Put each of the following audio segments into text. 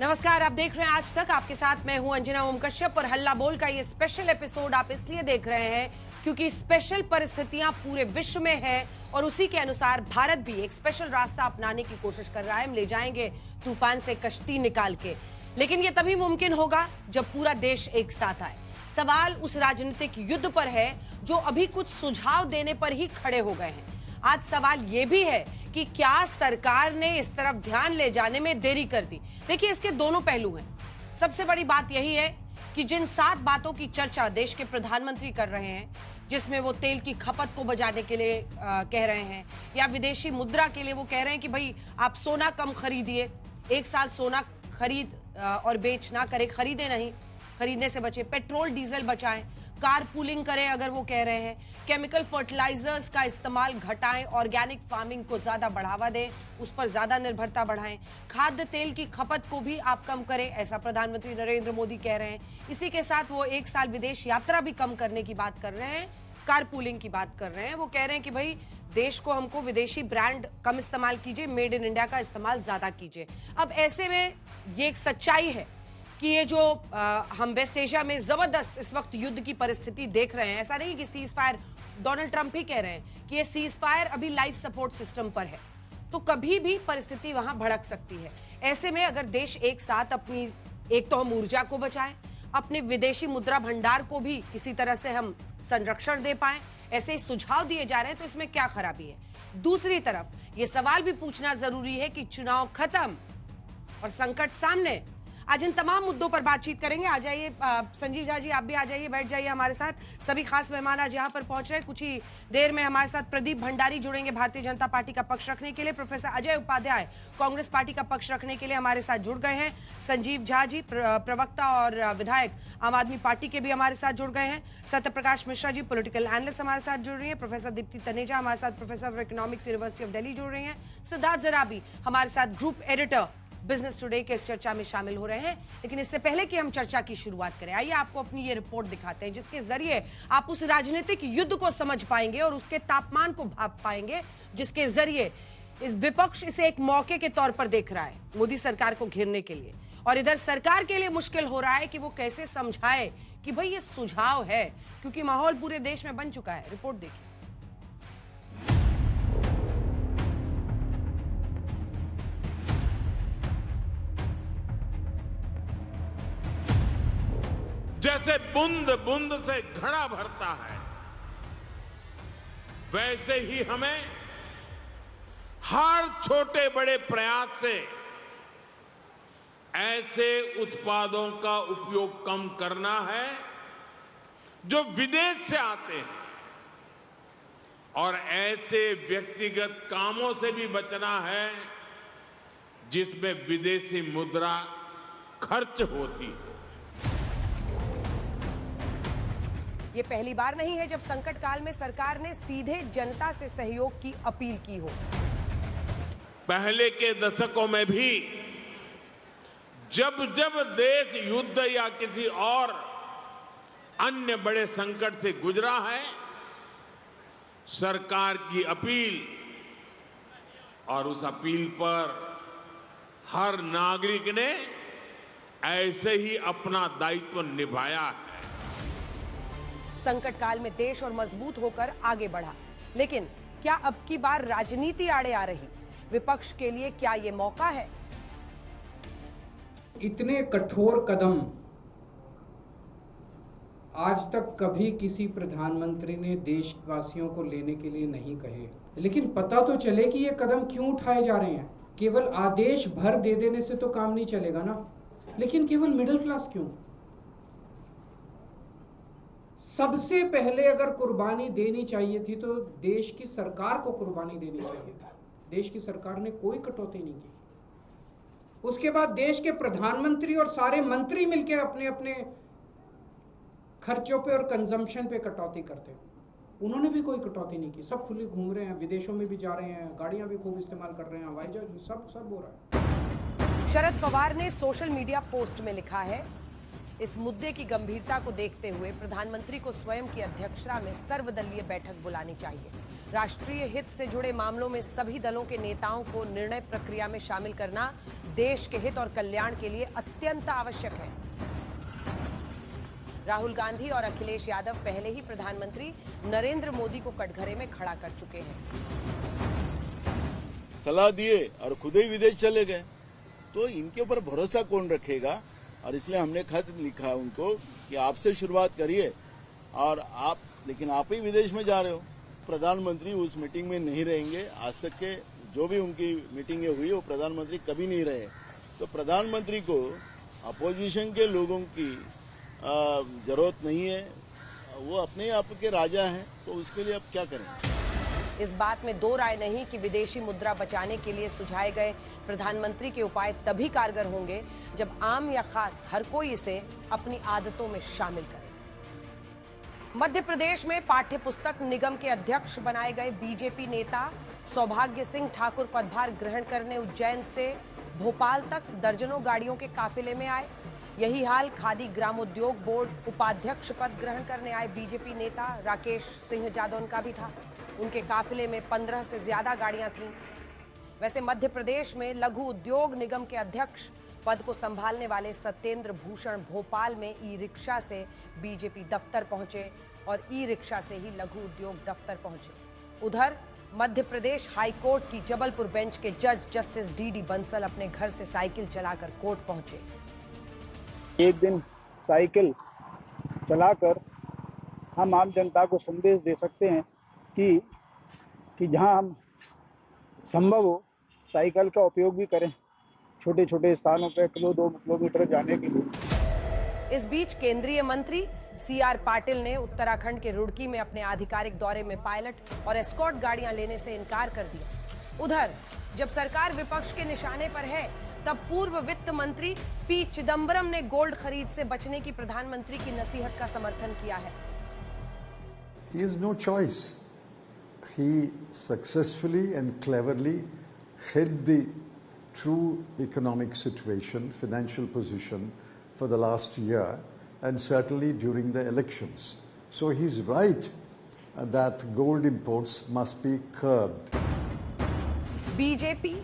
नमस्कार, आप देख रहे हैं आज तक। आपके साथ मैं हूं अंजना ओम कश्यप और हल्ला बोल का ये स्पेशल एपिसोड आप इसलिए देख रहे हैं क्योंकि स्पेशल परिस्थितियां पूरे विश्व में है और उसी के अनुसार भारत भी एक स्पेशल रास्ता अपनाने की कोशिश कर रहा है। हम ले जाएंगे तूफान से कश्ती निकाल के, लेकिन ये तभी मुमकिन होगा जब पूरा देश एक साथ आए। सवाल उस राजनीतिक युद्ध पर है जो अभी कुछ सुझाव देने पर ही खड़े हो गए हैं। आज सवाल ये भी है कि क्या सरकार ने इस तरफ ध्यान ले जाने में देरी कर दी। देखिए, इसके दोनों पहलू हैं। सबसे बड़ी बात यही है कि जिन 7 बातों की चर्चा देश के प्रधानमंत्री कर रहे हैं, जिसमें वो तेल की खपत को बचाने के लिए कह रहे हैं या विदेशी मुद्रा के लिए वो कह रहे हैं कि भाई आप सोना कम खरीदिए, 1 साल सोना खरीद और बेच ना करें, खरीदे नहीं, खरीदने से बचे, पेट्रोल डीजल बचाएं, कार पूलिंग करें अगर वो कह रहे हैं, केमिकल फर्टिलाइजर्स का इस्तेमाल घटाएं, ऑर्गेनिक फार्मिंग को ज्यादा बढ़ावा दें, उस पर ज्यादा निर्भरता बढ़ाएं, खाद्य तेल की खपत को भी आप कम करें, ऐसा प्रधानमंत्री नरेंद्र मोदी कह रहे हैं। इसी के साथ वो 1 साल विदेश यात्रा भी कम करने की बात कर रहे हैं, कार पूलिंग की बात कर रहे हैं। वो कह रहे हैं कि भाई देश को हमको विदेशी ब्रांड कम इस्तेमाल कीजिए, मेड इन इंडिया का इस्तेमाल ज्यादा कीजिए। अब ऐसे में ये एक सच्चाई है कि ये जो हम वेस्ट एशिया में जबरदस्त इस वक्त युद्ध की परिस्थिति देख रहे हैं, ऐसा नहीं कि सीज फायर, डोनाल्ड ट्रंप ही कह रहे हैं कि ये सीज फायर अभी लाइफ सपोर्ट सिस्टम पर है, तो कभी भी परिस्थिति वहां भड़क सकती है। ऐसे में अगर देश एक साथ अपनी, एक तो हम ऊर्जा को बचाएं, अपने विदेशी मुद्रा भंडार को भी किसी तरह से हम संरक्षण दे पाएं, ऐसे सुझाव दिए जा रहे हैं, तो इसमें क्या खराबी है। दूसरी तरफ ये सवाल भी पूछना जरूरी है कि चुनाव खत्म और संकट सामने। आज इन तमाम मुद्दों पर बातचीत करेंगे। आ जाइए संजीव झा जी, आप भी आ जाइए, बैठ जाइए हमारे साथ। सभी खास मेहमान आज यहाँ पर पहुंच रहे हैं। कुछ ही देर में हमारे साथ प्रदीप भंडारी जुड़ेंगे भारतीय जनता पार्टी का पक्ष रखने के लिए। प्रोफेसर अजय उपाध्याय कांग्रेस पार्टी का पक्ष रखने के लिए हमारे साथ जुड़ गए हैं। संजीव झा जी प्रवक्ता और विधायक आम आदमी पार्टी के भी हमारे साथ जुड़ गए हैं। सत्यप्रकाश मिश्रा जी पॉलिटिकल एनालिस्ट हमारे साथ जुड़ रही है। प्रोफेसर दीप्ति तनेजा हमारे साथ professor of economics university of Delhi जुड़ रही हैं। सिद्धार्थ जराबी हमारे साथ ग्रुप एडिटर बिजनेस टुडे के इस चर्चा में शामिल हो रहे हैं। लेकिन इससे पहले कि हम चर्चा की शुरुआत करें, आइए आपको अपनी ये रिपोर्ट दिखाते हैं जिसके जरिए आप उस राजनीतिक युद्ध को समझ पाएंगे और उसके तापमान को भाप पाएंगे, जिसके जरिए इस विपक्ष इसे एक मौके के तौर पर देख रहा है मोदी सरकार को घेरने के लिए, और इधर सरकार के लिए मुश्किल हो रहा है कि वो कैसे समझाए कि भाई ये सुझाव है, क्योंकि माहौल पूरे देश में बन चुका है। रिपोर्ट देखिए। जैसे बूंद बूंद से घड़ा भरता है, वैसे ही हमें हर छोटे बड़े प्रयास से ऐसे उत्पादों का उपयोग कम करना है जो विदेश से आते हैं, और ऐसे व्यक्तिगत कामों से भी बचना है जिसमें विदेशी मुद्रा खर्च होती हो। ये पहली बार नहीं है जब संकट काल में सरकार ने सीधे जनता से सहयोग की अपील की हो। पहले के दशकों में भी जब जब देश युद्ध या किसी और अन्य बड़े संकट से गुजरा है, सरकार की अपील और उस अपील पर हर नागरिक ने ऐसे ही अपना दायित्व निभाया है। संकट काल में देश और मजबूत होकर आगे बढ़ा, लेकिन क्या अब की बार राजनीति आड़े आ रही? विपक्ष के लिए क्या ये मौका है? इतने कठोर कदम आज तक कभी किसी प्रधानमंत्री ने देशवासियों को लेने के लिए नहीं कहे, लेकिन पता तो चले कि ये कदम क्यों उठाए जा रहे हैं। केवल आदेश भर दे देने से तो काम नहीं चलेगा ना, लेकिन केवल मिडिल क्लास क्यों? सबसे पहले अगर कुर्बानी देनी चाहिए थी तो देश की सरकार को कुर्बानी देनी चाहिए थी। देश की सरकार ने कोई कटौती नहीं की। उसके बाद देश के प्रधानमंत्री और सारे मंत्री मिलकर अपने अपने खर्चों पे और कंजम्पशन पे कटौती करते, उन्होंने भी कोई कटौती नहीं की। सब खुले घूम रहे हैं, विदेशों में भी जा रहे हैं, गाड़ियां भी खूब इस्तेमाल कर रहे हैं, हवाई जहाज, सब हो रहा है। शरद पवार ने सोशल मीडिया पोस्ट में लिखा है, इस मुद्दे की गंभीरता को देखते हुए प्रधानमंत्री को स्वयं की अध्यक्षता में सर्वदलीय बैठक बुलानी चाहिए। राष्ट्रीय हित से जुड़े मामलों में सभी दलों के नेताओं को निर्णय प्रक्रिया में शामिल करना देश के हित और कल्याण के लिए अत्यंत आवश्यक है। राहुल गांधी और अखिलेश यादव पहले ही प्रधानमंत्री नरेंद्र मोदी को कटघरे में खड़ा कर चुके हैं। सलाह दिए और खुद ही विदेश चले गए, तो इनके ऊपर भरोसा कौन रखेगा। और इसलिए हमने खत लिखा उनको कि आपसे शुरुआत करिए, और लेकिन आप ही विदेश में जा रहे हो। प्रधानमंत्री उस मीटिंग में नहीं रहेंगे। आज तक के जो भी उनकी मीटिंगें हुई वो प्रधानमंत्री कभी नहीं रहे। तो प्रधानमंत्री को अपोजिशन के लोगों की जरूरत नहीं है, वो अपने आप के राजा हैं, तो उसके लिए अब क्या करें। इस बात में दो राय नहीं कि विदेशी मुद्रा बचाने के लिए सुझाए गए प्रधानमंत्री के उपाय तभी कारगर होंगे जब आम या खास हर कोई इसे अपनी आदतों में शामिल करे। मध्य प्रदेश में पाठ्य पुस्तक निगम के अध्यक्ष बनाए गए बीजेपी नेता सौभाग्य सिंह ठाकुर पदभार ग्रहण करने उज्जैन से भोपाल तक दर्जनों गाड़ियों के काफिले में आए। यही हाल खादी ग्रामोद्योग बोर्ड उपाध्यक्ष पद ग्रहण करने आए बीजेपी नेता राकेश सिंह जादौन का भी था। उनके काफिले में 15 से ज्यादा गाड़ियां थीं। वैसे मध्य प्रदेश में लघु उद्योग निगम के अध्यक्ष पद को संभालने वाले सत्येंद्र भूषण भोपाल में ई रिक्शा से बीजेपी दफ्तर पहुंचे और ई रिक्शा से ही लघु उद्योग दफ्तर पहुंचे। उधर मध्य प्रदेश हाईकोर्ट की जबलपुर बेंच के जज जस्टिस डी बंसल अपने घर से साइकिल चलाकर कोर्ट पहुंचे। एक दिन साइकिल चलाकर हम आम जनता को संदेश दे सकते हैं कि जहां हम संभव हो साइकिल का उपयोग भी करें, छोटे छोटे स्थानों पर 1-2 किलोमीटर जाने के लिए। इस बीच केंद्रीय मंत्री सीआर पाटिल ने उत्तराखंड के रुड़की में अपने आधिकारिक दौरे में पायलट और एस्कॉर्ट गाड़ियां लेने से इनकार कर दिया। उधर जब सरकार विपक्ष के निशाने पर है, तब पूर्व वित्त मंत्री पी चिदंबरम ने गोल्ड खरीद से बचने की प्रधानमंत्री की नसीहत का समर्थन किया है। He has no choice. He successfully and cleverly hid the true economic situation, financial position for the last year, and certainly during the elections. So he's right that gold imports must be curbed. BJP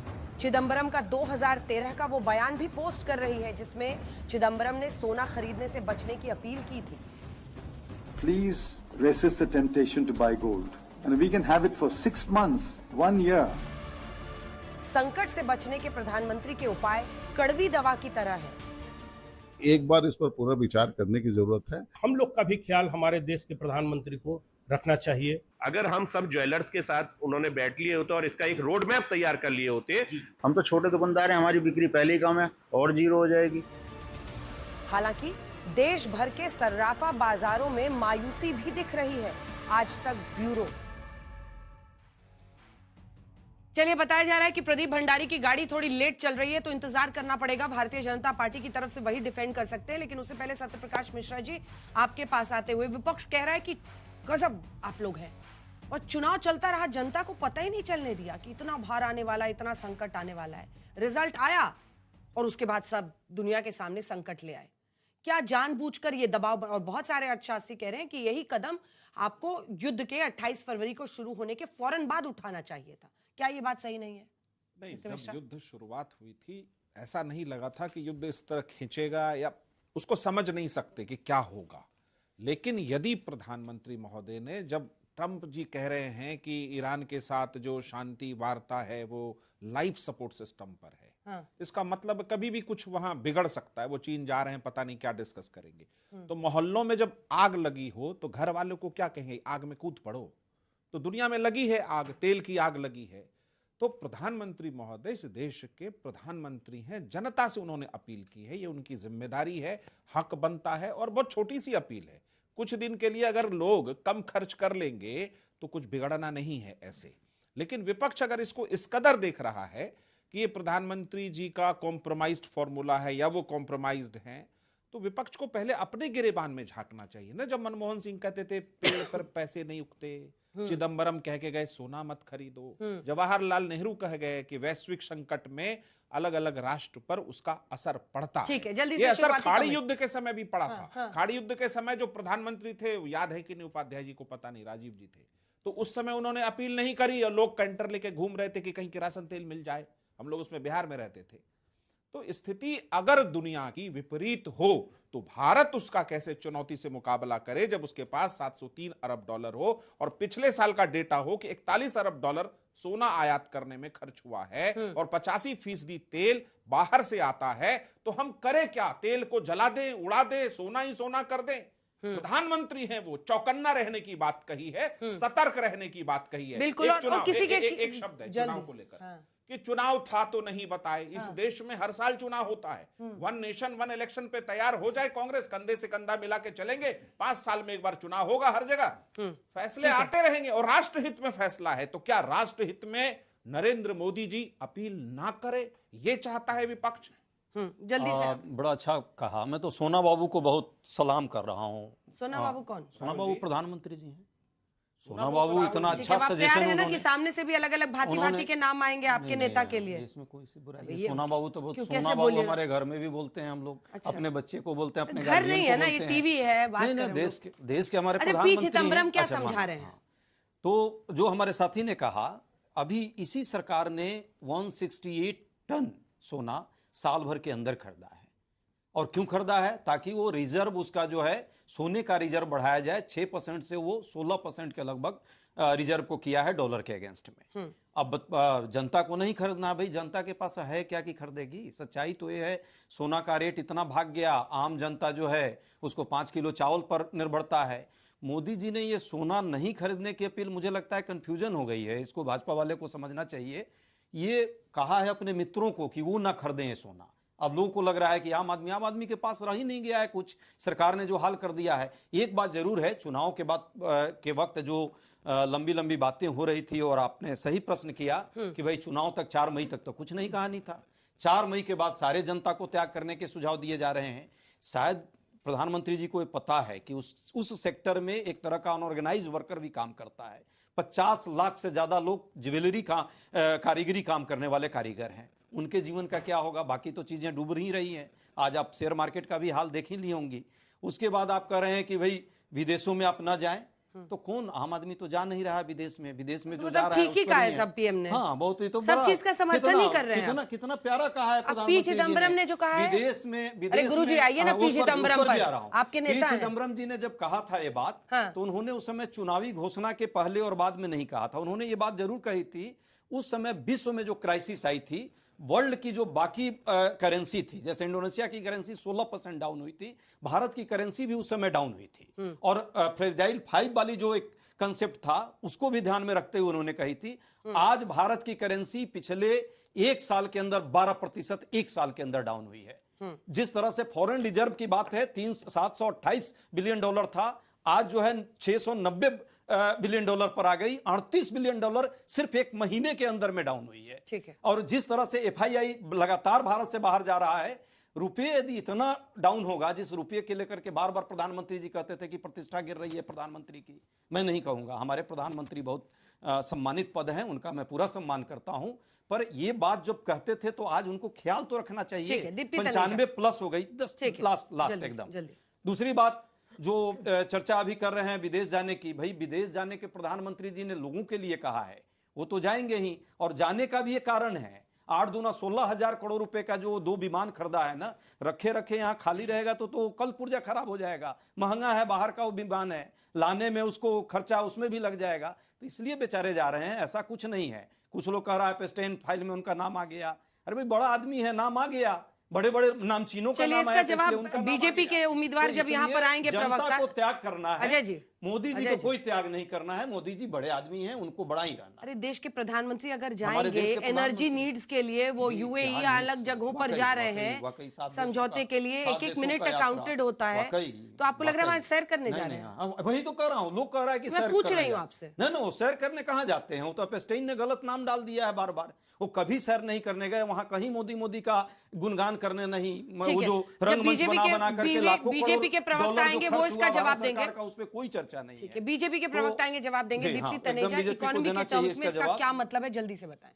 Chidambaram का 2013 का वो बयान भी post कर रही है जिसमें चिदंबरम ने सोना खरीदने से बचने की अपील की थी। Please resist the temptation to buy gold, and we can have it for 6 months, 1 year. संकट से बचने के प्रधानमंत्री के उपाय कड़वी दवा की तरह है। एक बार इस पर पुनर्विचार करने की जरूरत है। हम लोग का भी ख्याल हमारे देश के प्रधानमंत्री को रखना चाहिए। अगर हम सब ज्वेलर्स के साथ उन्होंने बैठ लिए होते और इसका एक रोड मैप तैयार कर लिए होते। हम तो छोटे दुकानदार हैं, हमारी बिक्री पहले ही कम है और जीरो हो जाएगी। हालांकि देश भर के सर्राफा बाजारों में मायूसी भी दिख रही है। आज तक ब्यूरो। चलिए, बताया जा रहा है कि प्रदीप भंडारी की गाड़ी थोड़ी लेट चल रही है तो इंतजार करना पड़ेगा। भारतीय जनता पार्टी की तरफ से वही डिफेंड कर सकते हैं, लेकिन उससे पहले सत्यप्रकाश मिश्रा जी आपके पास आते हुए, विपक्ष कह रहा है कि गजब आप लोग हैं और चुनाव चलता रहा, जनता को पता ही नहीं चलने दिया कि इतना भार आने वाला है, इतना संकट आने वाला है। रिजल्ट आया और उसके बाद सब दुनिया के सामने संकट ले आए। क्या जानबूझकर ये दबाव, और बहुत सारे अर्थशास्त्री कह रहे हैं कि यही कदम आपको युद्ध के 28 फरवरी को शुरू होने के फौरन बाद उठाना चाहिए था। क्या ये बात सही नहीं है? नहीं, जब युद्ध शुरुआत हुई थी ऐसा नहीं लगा था कि युद्ध इस तरह खींचेगा, या उसको समझ नहीं सकते कि क्या होगा। लेकिन यदि प्रधानमंत्री महोदय ने, जब ट्रंप जी कह रहे हैं कि ईरान के साथ जो शांति वार्ता है वो लाइफ सपोर्ट सिस्टम पर है, हाँ। इसका मतलब कभी भी कुछ वहां बिगड़ सकता है। वो चीन जा रहे हैं, पता नहीं क्या डिस्कस करेंगे। तो मोहल्लों में जब आग लगी हो तो घर वालों को क्या कहेंगे, आग में कूद पड़ो। तो दुनिया में लगी है आग, तेल की आग लगी है। तो प्रधानमंत्री महोदय इस देश के प्रधानमंत्री हैं, जनता से उन्होंने अपील की है, ये उनकी जिम्मेदारी है, हक बनता है। और बहुत छोटी सी अपील है, कुछ दिन के लिए अगर लोग कम खर्च कर लेंगे तो कुछ बिगड़ना नहीं है ऐसे। लेकिन विपक्ष अगर इसको इस कदर देख रहा है कि ये प्रधानमंत्री जी का कॉम्प्रोमाइज्ड फॉर्मूला है या वो कॉम्प्रोमाइज्ड हैं, तो विपक्ष को पहले अपने गिरेबान में झांकना चाहिए ना। जब मनमोहन सिंह कहते थे पेड़ पर पैसे नहीं उगते, चिदंबरम कह के गए सोना मत खरीदो, जवाहरलाल नेहरू कह गए कि वैश्विक संकट में अलग अलग राष्ट्र पर उसका असर पड़ता है। जल्दी ये असर खाड़ी युद्ध के समय भी पड़ा था। खाड़ी युद्ध के समय जो प्रधानमंत्री थे, याद है कि नहीं उपाध्याय जी को, पता नहीं, राजीव जी थे, तो उस समय उन्होंने अपील नहीं करी और लोग कैंटर लेके घूम रहे थे कि कहीं किरासन तेल मिल जाए। हम लोग उसमें बिहार में रहते थे। तो स्थिति अगर दुनिया की विपरीत हो तो भारत उसका कैसे चुनौती से मुकाबला करे जब उसके पास 703 अरब डॉलर हो और पिछले साल का डेटा हो कि 41 अरब डॉलर सोना आयात करने में खर्च हुआ है और 85% तेल बाहर से आता है। तो हम करें क्या? तेल को जला दें, उड़ा दें, सोना ही सोना कर दें? प्रधानमंत्री हैं, वो चौकन्ना रहने की बात कही है, सतर्क रहने की बात कही है। बिल्कुल। एक शब्द है चुनाव को लेकर कि चुनाव था तो नहीं बताए। इस देश में हर साल चुनाव होता है। वन नेशन वन इलेक्शन पे तैयार हो जाए कांग्रेस, कंधे से कंधा मिला के चलेंगे। 5 साल में एक बार चुनाव होगा हर जगह, फैसले आते रहेंगे और राष्ट्रहित में फैसला है। तो क्या राष्ट्रहित में नरेंद्र मोदी जी अपील ना करे, ये चाहता है विपक्ष? जल्दी से। बड़ा अच्छा कहा। मैं तो सोना बाबू को बहुत सलाम कर रहा हूँ। सोना बाबू कौन? सोना बाबू प्रधानमंत्री जी हैं। सोना बाबू इतना अच्छा सजेशन उन्होंने कि सामने से भी अलग अलग भांति के नाम आएंगे आपके नेता के लिए। इसमें कोई सी बुराई नहीं। सोना बाबू तो बहुत, सोना बाबू हमारे घर में भी बोलते हैं हम लोग। अच्छा। अपने बच्चे को बोलते हैं, अपने घर नहीं है ना, ये टीवी है। नहीं, देश के हमारे प्रधानमंत्री हैं। चिदंबरम क्या समझा रहे हैं? तो जो हमारे साथी ने कहा, अभी इसी सरकार ने 168 टन सोना साल भर के अंदर खरीदा है। और क्यों खरीदा है? ताकि वो रिजर्व उसका जो है सोने का रिजर्व बढ़ाया जाए। 6% से वो 16% के लगभग रिजर्व को किया है डॉलर के अगेंस्ट में। अब जनता को नहीं खरीदना, भाई जनता के पास है क्या कि खरीदेगी? सच्चाई तो ये है, सोना का रेट इतना भाग गया, आम जनता जो है उसको 5 किलो चावल पर निर्भरता है। मोदी जी ने ये सोना नहीं खरीदने की अपील, मुझे लगता है कंफ्यूजन हो गई है। इसको भाजपा वाले को समझना चाहिए। ये कहा है अपने मित्रों को कि वो ना खरीदें ये सोना। अब लोगों को लग रहा है कि आम आदमी के पास रह ही नहीं गया है कुछ, सरकार ने जो हाल कर दिया है। एक बात जरूर है, चुनाव के बाद के वक्त जो लंबी लंबी बातें हो रही थी, और आपने सही प्रश्न किया कि भाई चुनाव तक 4 मई तक तो कुछ नहीं कहानी था। 4 मई के बाद सारे जनता को त्याग करने के सुझाव दिए जा रहे हैं। शायद प्रधानमंत्री जी को पता है कि उस सेक्टर में एक तरह का अनऑर्गेनाइज वर्कर भी काम करता है। 50 लाख से ज्यादा लोग ज्वेलरी का कारीगरी काम करने वाले कारीगर हैं। उनके जीवन का क्या होगा? बाकी तो चीजें डूब ही रही हैं। आज आप शेयर मार्केट का भी हाल देख ही ली होंगी। उसके बाद आप कह रहे हैं कि भाई विदेशों में आप ना जाएं, तो कौन? आम आदमी तो जा नहीं रहा है विदेश में। विदेश में जो जा रहा है ठीक ही कहा है सब पीएम ने। हाँ, बहुत ही तो सब चीज का समर्थन ही कर रहे हैं। कितना प्यारा कहा है प्रधानमंत्री चिदंबरम ने जो कहा है विदेश में। अरे गुरुजी आइए ना, पी चिदंबरम पर आपके नेता हैं। चिदंबरम जी ने जब कहा था ये बात, तो उन्होंने उस समय चुनावी घोषणा के पहले और बाद में नहीं कहा था। उन्होंने ये बात जरूर कही थी, उस समय विश्व में जो क्राइसिस आई थी, वर्ल्ड की जो बाकी करेंसी थी, जैसे इंडोनेशिया की करेंसी 16% डाउन हुई थी, भारत की करेंसी भी उस समय डाउन हुई थी। और फ्रेजाइल 5 वाली जो एक कंसेप्ट था, उसको भी ध्यान में रखते हुए उन्होंने कही थी। आज भारत की करेंसी पिछले 1 साल के अंदर 12% एक साल के अंदर डाउन हुई है। जिस तरह से फॉरेन रिजर्व की बात है, 728 बिलियन डॉलर था, आज जो है 690 बिलियन डॉलर पर आ गई। 38 बिलियन डॉलर सिर्फ एक महीने के अंदर में डाउन हुई है। ठीक है। और जिस तरह से FII लगातार भारत से बाहर जा रहा है, रुपये यदि इतना डाउन होगा, जिस रुपये के लेकर के बार बार प्रधानमंत्री जी कहते थे कि प्रतिष्ठा गिर रही है प्रधानमंत्री की, मैं नहीं कहूंगा। हमारे प्रधानमंत्री बहुत सम्मानित पद हैं, उनका मैं पूरा सम्मान करता हूं, पर ये बात जब कहते थे तो आज उनको ख्याल तो रखना चाहिए। 95 प्लस हो गई, 10 लास्ट एकदम। दूसरी बात जो चर्चा अभी कर रहे हैं विदेश जाने की, भाई विदेश जाने के प्रधानमंत्री जी ने लोगों के लिए कहा है, वो तो जाएंगे ही, और जाने का भी एक कारण है। 8 दूना 16,000 करोड़ रुपए का जो 2 विमान खरीदा है ना, रखे यहाँ खाली रहेगा तो कल पुर्जा खराब हो जाएगा। महंगा है, बाहर का वो विमान है, लाने में उसको खर्चा उसमें भी लग जाएगा, तो इसलिए बेचारे जा रहे हैं। ऐसा कुछ नहीं है। कुछ लोग कह रहा है पेस्टेन फाइल में उनका नाम आ गया। अरे भाई बड़ा आदमी है, नाम आ गया, बड़े बड़े नामचीनों का नाम आया, इसलिए उनका बीजेपी के उम्मीदवार जब यहाँ पर आएंगे, जनता को त्याग करना है। अजय जी, मोदी जी को कोई त्याग नहीं करना है। मोदी जी बड़े आदमी हैं, उनको बड़ा ही रहना। अरे देश के प्रधानमंत्री अगर जाएंगे एनर्जी नीड्स के लिए, वो UAE अलग जगहों पर जा रहे हैं समझौते के लिए, 1-1 मिनट काउंटेड होता है, तो आपको लग रहा है सैर करने जा रहे हैं? वही तो कह रहा हूँ, लोग कह रहा है कि मैं पूछ रही हूँ आपसे। नहीं, सैर करने कहाँ जाते हैं? वो तो पेस्टेन ने गलत नाम डाल दिया है बार बार। वो कभी सैर नहीं करने गए वहां, कहीं मोदी का गुणगान करने नहीं। वो जो रंगमंच बना करके लाखों बीजेपी के प्रवक्ता आएंगे, वो इसका जवाब देंगे। उस पर कोई चर्चा नहीं है। बीजेपी के प्रवक्ता आएंगे, जवाब देंगे। दीप्ति तनेजा, इकोनॉमी के टर्म्स में इसका क्या मतलब है, जल्दी से बताएं।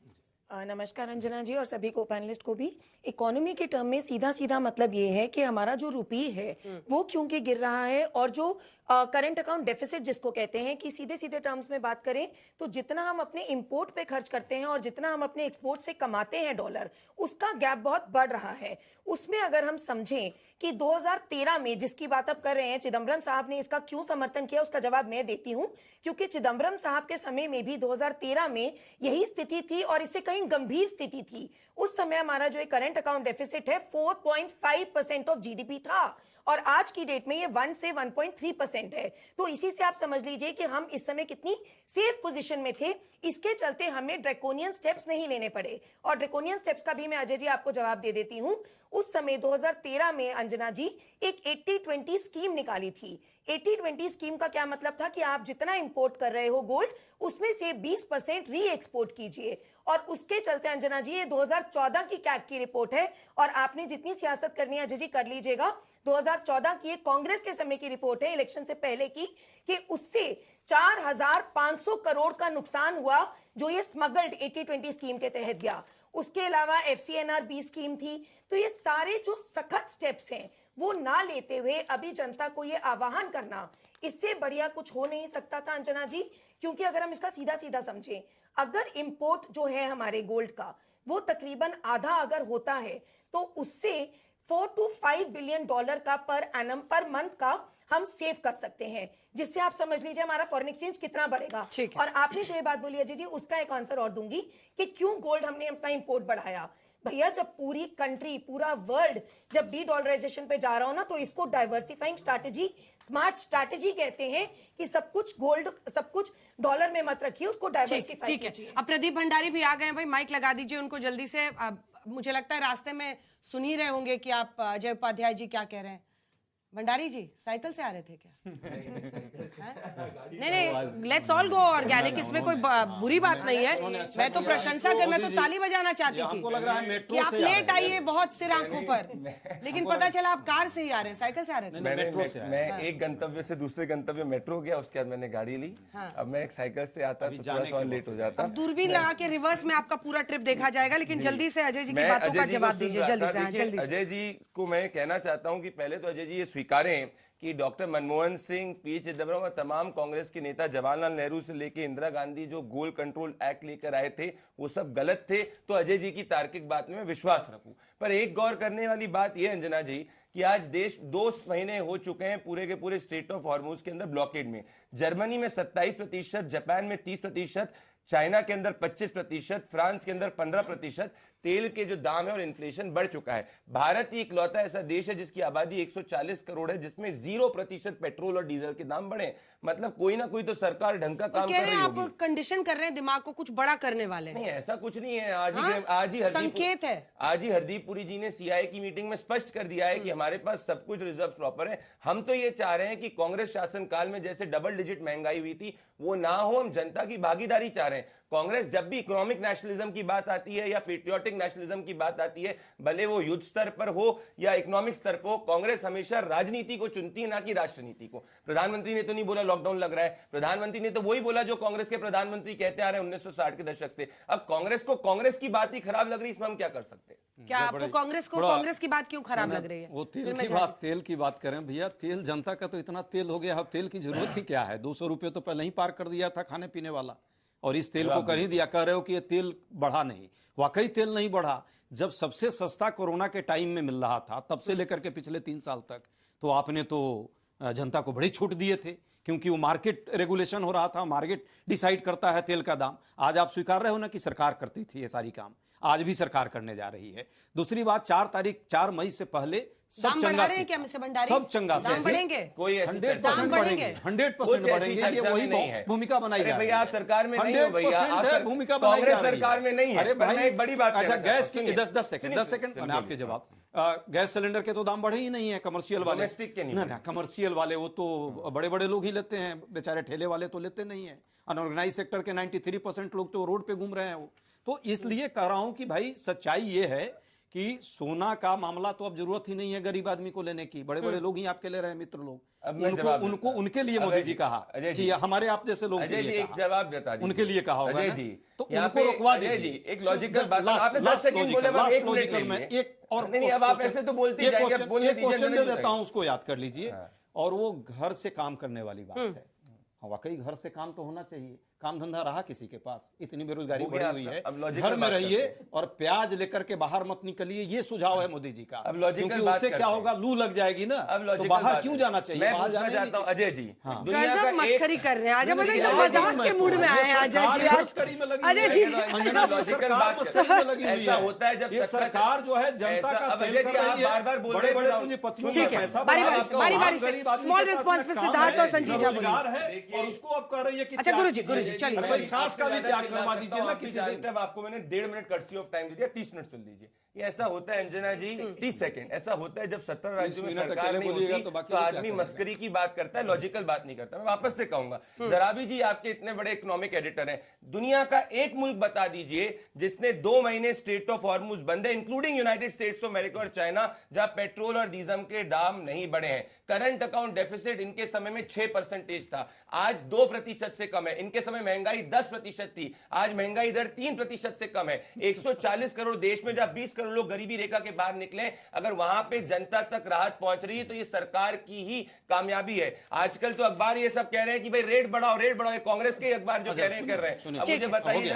नमस्कार अंजना जी और सभी को पैनलिस्ट को भी। इकोनॉमी के टर्म में सीधा सीधा मतलब ये है कि हमारा जो रुपये है वो क्योंकि गिर रहा है, और जो करंट अकाउंट डेफिसिट जिसको कहते हैं, कि सीधे सीधे टर्म्स में बात करें तो जितना हम अपने इंपोर्ट पे खर्च करते हैं और जितना हम अपने एक्सपोर्ट से कमाते हैं डॉलर, उसका गैप बहुत बढ़ रहा है। उसमें अगर हम समझें कि 2013 में जिसकी बात आप कर रहे हैं, चिदम्बरम साहब ने इसका क्यों समर्थन किया, उसका जवाब मैं देती हूं, क्योंकि चिदम्बरम साहब के समय में भी 2013 में यही स्थिति थी और इससे कहीं गंभीर स्थिति थी। उस समय हमारा जो करंट अकाउंट डेफिसिट है 4.5% ऑफ जीडीपी था और आज की डेट में ये 1 से 1.3% है। तो इसी से आप समझ लीजिए कि हम इस समय कितनी सेफ पोजीशन में थे। इसके चलते हमें ड्रैकोनियन स्टेप्स नहीं लेने पड़े, और ड्रैकोनियन स्टेप्स का भी मैं अजय जी आपको जवाब दे देती हूं। उस समय 2013 में अंजना जी एक 80-20 स्कीम निकाली थी। 80-20 स्कीम का क्या मतलब था कि आप जितना इंपोर्ट कर रहे हो गोल्ड, उसमें से 20% री एक्सपोर्ट कीजिए। और उसके चलते अंजना जी ये 2014 की कैग की रिपोर्ट है, और आपने जितनी सियासत करनी है अजय जी कर लीजिएगा। 2014 की एक कांग्रेस के समय की रिपोर्ट है, इलेक्शन से पहले की, कि उससे 4500 करोड़ का नुकसान हुआ जो ये स्मगल्ड 80-20 स्कीम के तहत गया। उसके अलावा FCNR-B स्कीम थी। तो ये सारे जो सख्त स्टेप्स हैं वो ना लेते हुए अभी जनता को ये आह्वान करना, इससे बढ़िया कुछ हो नहीं सकता था अंजना जी। क्योंकि अगर हम इसका सीधा सीधा समझें, अगर इंपोर्ट जो है हमारे गोल्ड का वो तकरीबन आधा अगर होता है, तो उससे 4 to 5 बिलियन डॉलर का पर एनम पर मंथ का हम सेव कर सकते हैं, जिससे आप समझ लीजिए हमारा फॉरेन एक्सचेंज कितना बढ़ेगा। और आपने जो ये बात बोली अजय जी, उसका एक आंसर और दूंगी कि क्यों गोल्ड हमने अपना इंपोर्ट बढ़ाया। भैया जब पूरी कंट्री, पूरा वर्ल्ड जब डी डॉलराइजेशन पे जा रहा हो ना, तो इसको डाइवर्सिफाइंग स्ट्रैटेजी, स्मार्ट स्ट्रैटेजी कहते हैं, कि सब कुछ गोल्ड, सब कुछ डॉलर में मत रखिए, उसको डाइवर्सिफाई कीजिए। अब प्रदीप भंडारी भी आ गए हैं, भाई माइक लगा दीजिए उनको जल्दी से। मुझे लगता है रास्ते में सुन ही रहे होंगे कि आप अजय उपाध्याय जी क्या कह रहे हैं। भंडारी जी साइकिल से आ रहे थे क्या? नहीं, लेट्स ऑल गो ऑर्गेनिक, इसमें कोई बुरी बात नहीं है। मैं तो प्रशंसा कर, मैं तो ताली बजाना चाहती थी कि आप लेट आइए बहुत सिर आंखों पर, लेकिन पता चला आप कार से ही आ रहे हैं, साइकिल से आ रहे थे। मैं एक गंतव्य से दूसरे गंतव्य मेट्रो गया, उसके बाद मैंने गाड़ी ली। अब मैं एक साइकिल से आता तो थोड़ा सा लेट हो जाता। अब दूरबीन लगा के रिवर्स में आपका पूरा ट्रिप देखा जाएगा, लेकिन जल्दी से अजय जी की बातों का जवाब दीजिए जल्दी से। अजय जी को मैं कहना चाहता हूँ कि पहले तो अजय जी ये स्वीकारें कि डॉक्टर मनमोहन सिंह, पी चिदम्बरम और तमाम कांग्रेस के नेता जवाहरलाल नेहरू से लेकर इंदिरा गांधी जो गोल्ड कंट्रोल एक्ट लेकर आए थे वो सब गलत थे। तो अजय जी की तार्किक बात में मैं विश्वास रखूं, पर एक गौर करने वाली बात यह अंजना जी कि आज देश 2 महीने हो चुके हैं पूरे के पूरे स्ट्रेट ऑफ हॉर्मुज के अंदर ब्लॉकेड में। जर्मनी में 27%, जापान में 30%, चाइना के अंदर 25%, फ्रांस के अंदर 15%। तेल के जो दाम है और इन्फ्लेशन बढ़ चुका है। भारत ही इकलौता ऐसा देश है जिसकी आबादी 140 करोड़ है, जिसमें 0% पेट्रोल और डीजल के दाम बढ़े। मतलब कोई ना कोई तो सरकार ढंग का काम कर रही होगी। आप कंडीशन कर रहे हैं दिमाग को, कुछ बड़ा करने वाले नहीं, ऐसा कुछ नहीं है। आज ही संकेत है। आज ही हरदीप पुरी जी ने सीआईए की मीटिंग में स्पष्ट कर दिया है कि हमारे पास सब कुछ रिजर्व प्रॉपर है। हम तो ये चाह रहे हैं कि कांग्रेस शासन काल में जैसे डबल डिजिट महंगाई हुई थी वो ना हो, हम जनता की भागीदारी चाह रहे हैं। कांग्रेस जब भी इकोनॉमिक नेशनलिज्म की बात आती है या पेट्रियोटिक नेशनलिज्म की बात आती है, भले वो युद्ध स्तर पर हो या इकोनॉमिक स्तर पर हो, कांग्रेस हमेशा राजनीति को चुनती है, ना कि राष्ट्रनीति को। प्रधानमंत्री ने तो नहीं बोला लॉकडाउन लग रहा है, प्रधानमंत्री ने तो वही बोला जो कांग्रेस के प्रधानमंत्री कहते आ रहे हैं 1960 के दशक से। अब कांग्रेस को कांग्रेस की बात ही खराब लग रही है, इसमें हम क्या कर सकते हैं? क्या आपको कांग्रेस को कांग्रेस की बात क्यों खराब लग रही है? वो तेल की बात करें भैया, तेल जनता का तो इतना तेल हो गया, अब तेल की जरूरत ही क्या है? 200 रुपये तो पहले ही पार कर दिया था खाने पीने वाला, और इस तेल को कर ही दिया। कह रहे हो कि ये तेल बढ़ा नहीं, वाकई तेल नहीं बढ़ा। जब सबसे सस्ता कोरोना के टाइम में मिल रहा था तब से लेकर के पिछले 3 साल तक, तो आपने तो जनता को बड़ी छूट दिए थे, क्योंकि वो मार्केट रेगुलेशन हो रहा था, मार्केट डिसाइड करता है तेल का दाम। आज आप स्वीकार रहे हो ना कि सरकार करती थी ये सारी काम, आज भी सरकार करने जा रही है। दूसरी बात, 4 मई से पहले सब चंगा से, सब चंगा से बढ़ेंगे, कोई 100% बढ़ेंगे, 100% बढ़ेंगे। ये वही भूमिका बनाई जा रही है। भैया आप सरकार में नहीं हो, भैया आप भूमिका बनाई जा रही है, सरकार में नहीं है। अरे भाई एक बड़ी बात, अच्छा गैस की 10 सेकंड मैंने आपके जवाब। गैस सिलेंडर के तो दाम बढ़े ही नहीं है, कमर्शियल वाले ना, कमर्शियल वाले वो तो बड़े बड़े लोग ही लेते हैं, बेचारे ठेले वाले तो लेते नहीं है। अनऑर्गेनाइज सेक्टर के 93% लोग तो रोड पे घूम रहे हैं वो। तो इसलिए कह रहा हूं कि भाई सच्चाई ये है कि सोना का मामला तो अब जरूरत ही नहीं है गरीब आदमी को लेने की, बड़े बड़े लोग ही आपके ले रहे हैं मित्र लोग। उनको उनके लिए मोदी जी कहा कि हमारे आप जैसे लोग एक जवाब बता दीजिए, उनके लिए कहा होगा अजय जी, तो उनको रुकवा दीजिए। एक लॉजिकल बात, आपने 10 सेकंड बोले, एक मिनट में एक और नहीं, अब आप ऐसे तो बोलते जाएंगे, बोलने दीजिए। क्वेश्चन दे देता हूं, उसको याद कर लीजिए। और वो घर से काम करने वाली बात है। हाँ, वाकई घर से काम तो होना चाहिए। काम धंधा रहा किसी के पास? इतनी बेरोजगारी बढ़ी हुई है। घर में रहिए और प्याज लेकर के बाहर मत निकलिए, ये सुझाव है मोदी जी का। अब लॉजिकल क्योंकि उससे क्या होगा, लू लग जाएगी ना। अब तो बाहर क्यों जाना चाहिए? मैं पूछना चाहता हूं अजय जी, दुनिया का मस्करी कर रहे हैं आज, मतलब मजाक के मूड में आए हैं अजय जी। अजय जी ऐसा होता है जब सरकार जो है जनता का तेल कर रही है, बार-बार बोल बड़े बड़े पूंजीपतियों ठीक है, बारी-बारी से स्मॉल रिस्पांस पे सिद्धार्थ और संजीव जी है, और उसको अब कह रही है कि अच्छा गुरुजी चलिए सांस का भी त्याग करवा दीजिए ना किसी दिन। तब आपको मैंने 1.5 मिनट कर्सी ऑफ टाइम दे दिया, 30 मिनट सुन लीजिए। ये ऐसा होता है अंजना जी, 30 सेकंड, ऐसा होता है जब 17 राज्यों में सरकार नहीं होती तो आदमी मस्करी की बात करता है, लॉजिकल बात नहीं करता। मैं वापस से कहूंगा, जराबी जी आपके इतने बड़े इकोनॉमिक एडिटर हैं, दुनिया का एक मुल्क बता दीजिए जिसने 2 महीने स्ट्रेट ऑफ हॉर्मुज बंद है, including United states of America और चाइना, जहां पेट्रोल और डीजल के दाम नहीं बढ़े हैं। करंट अकाउंट डेफिसिट इनके समय में 6% था, आज 2% से कम है। इनके समय महंगाई 10% थी, आज महंगाई दर 3% से कम है। 140 करोड़ देश में जब 20 करोड़ लोग गरीबी रेखा के बाहर निकले, अगर वहां पे जनता तक राहत पहुंच रही है तो ये सरकार की ही कामयाबी है। आजकल तो अखबार ये सब कह रहे हैं कि भाई रेट बढ़ाओ, रेट बढ़ाओ। कांग्रेस के अखबार जो कह रहे हैं कर रहे हैं। अब मुझे बताइए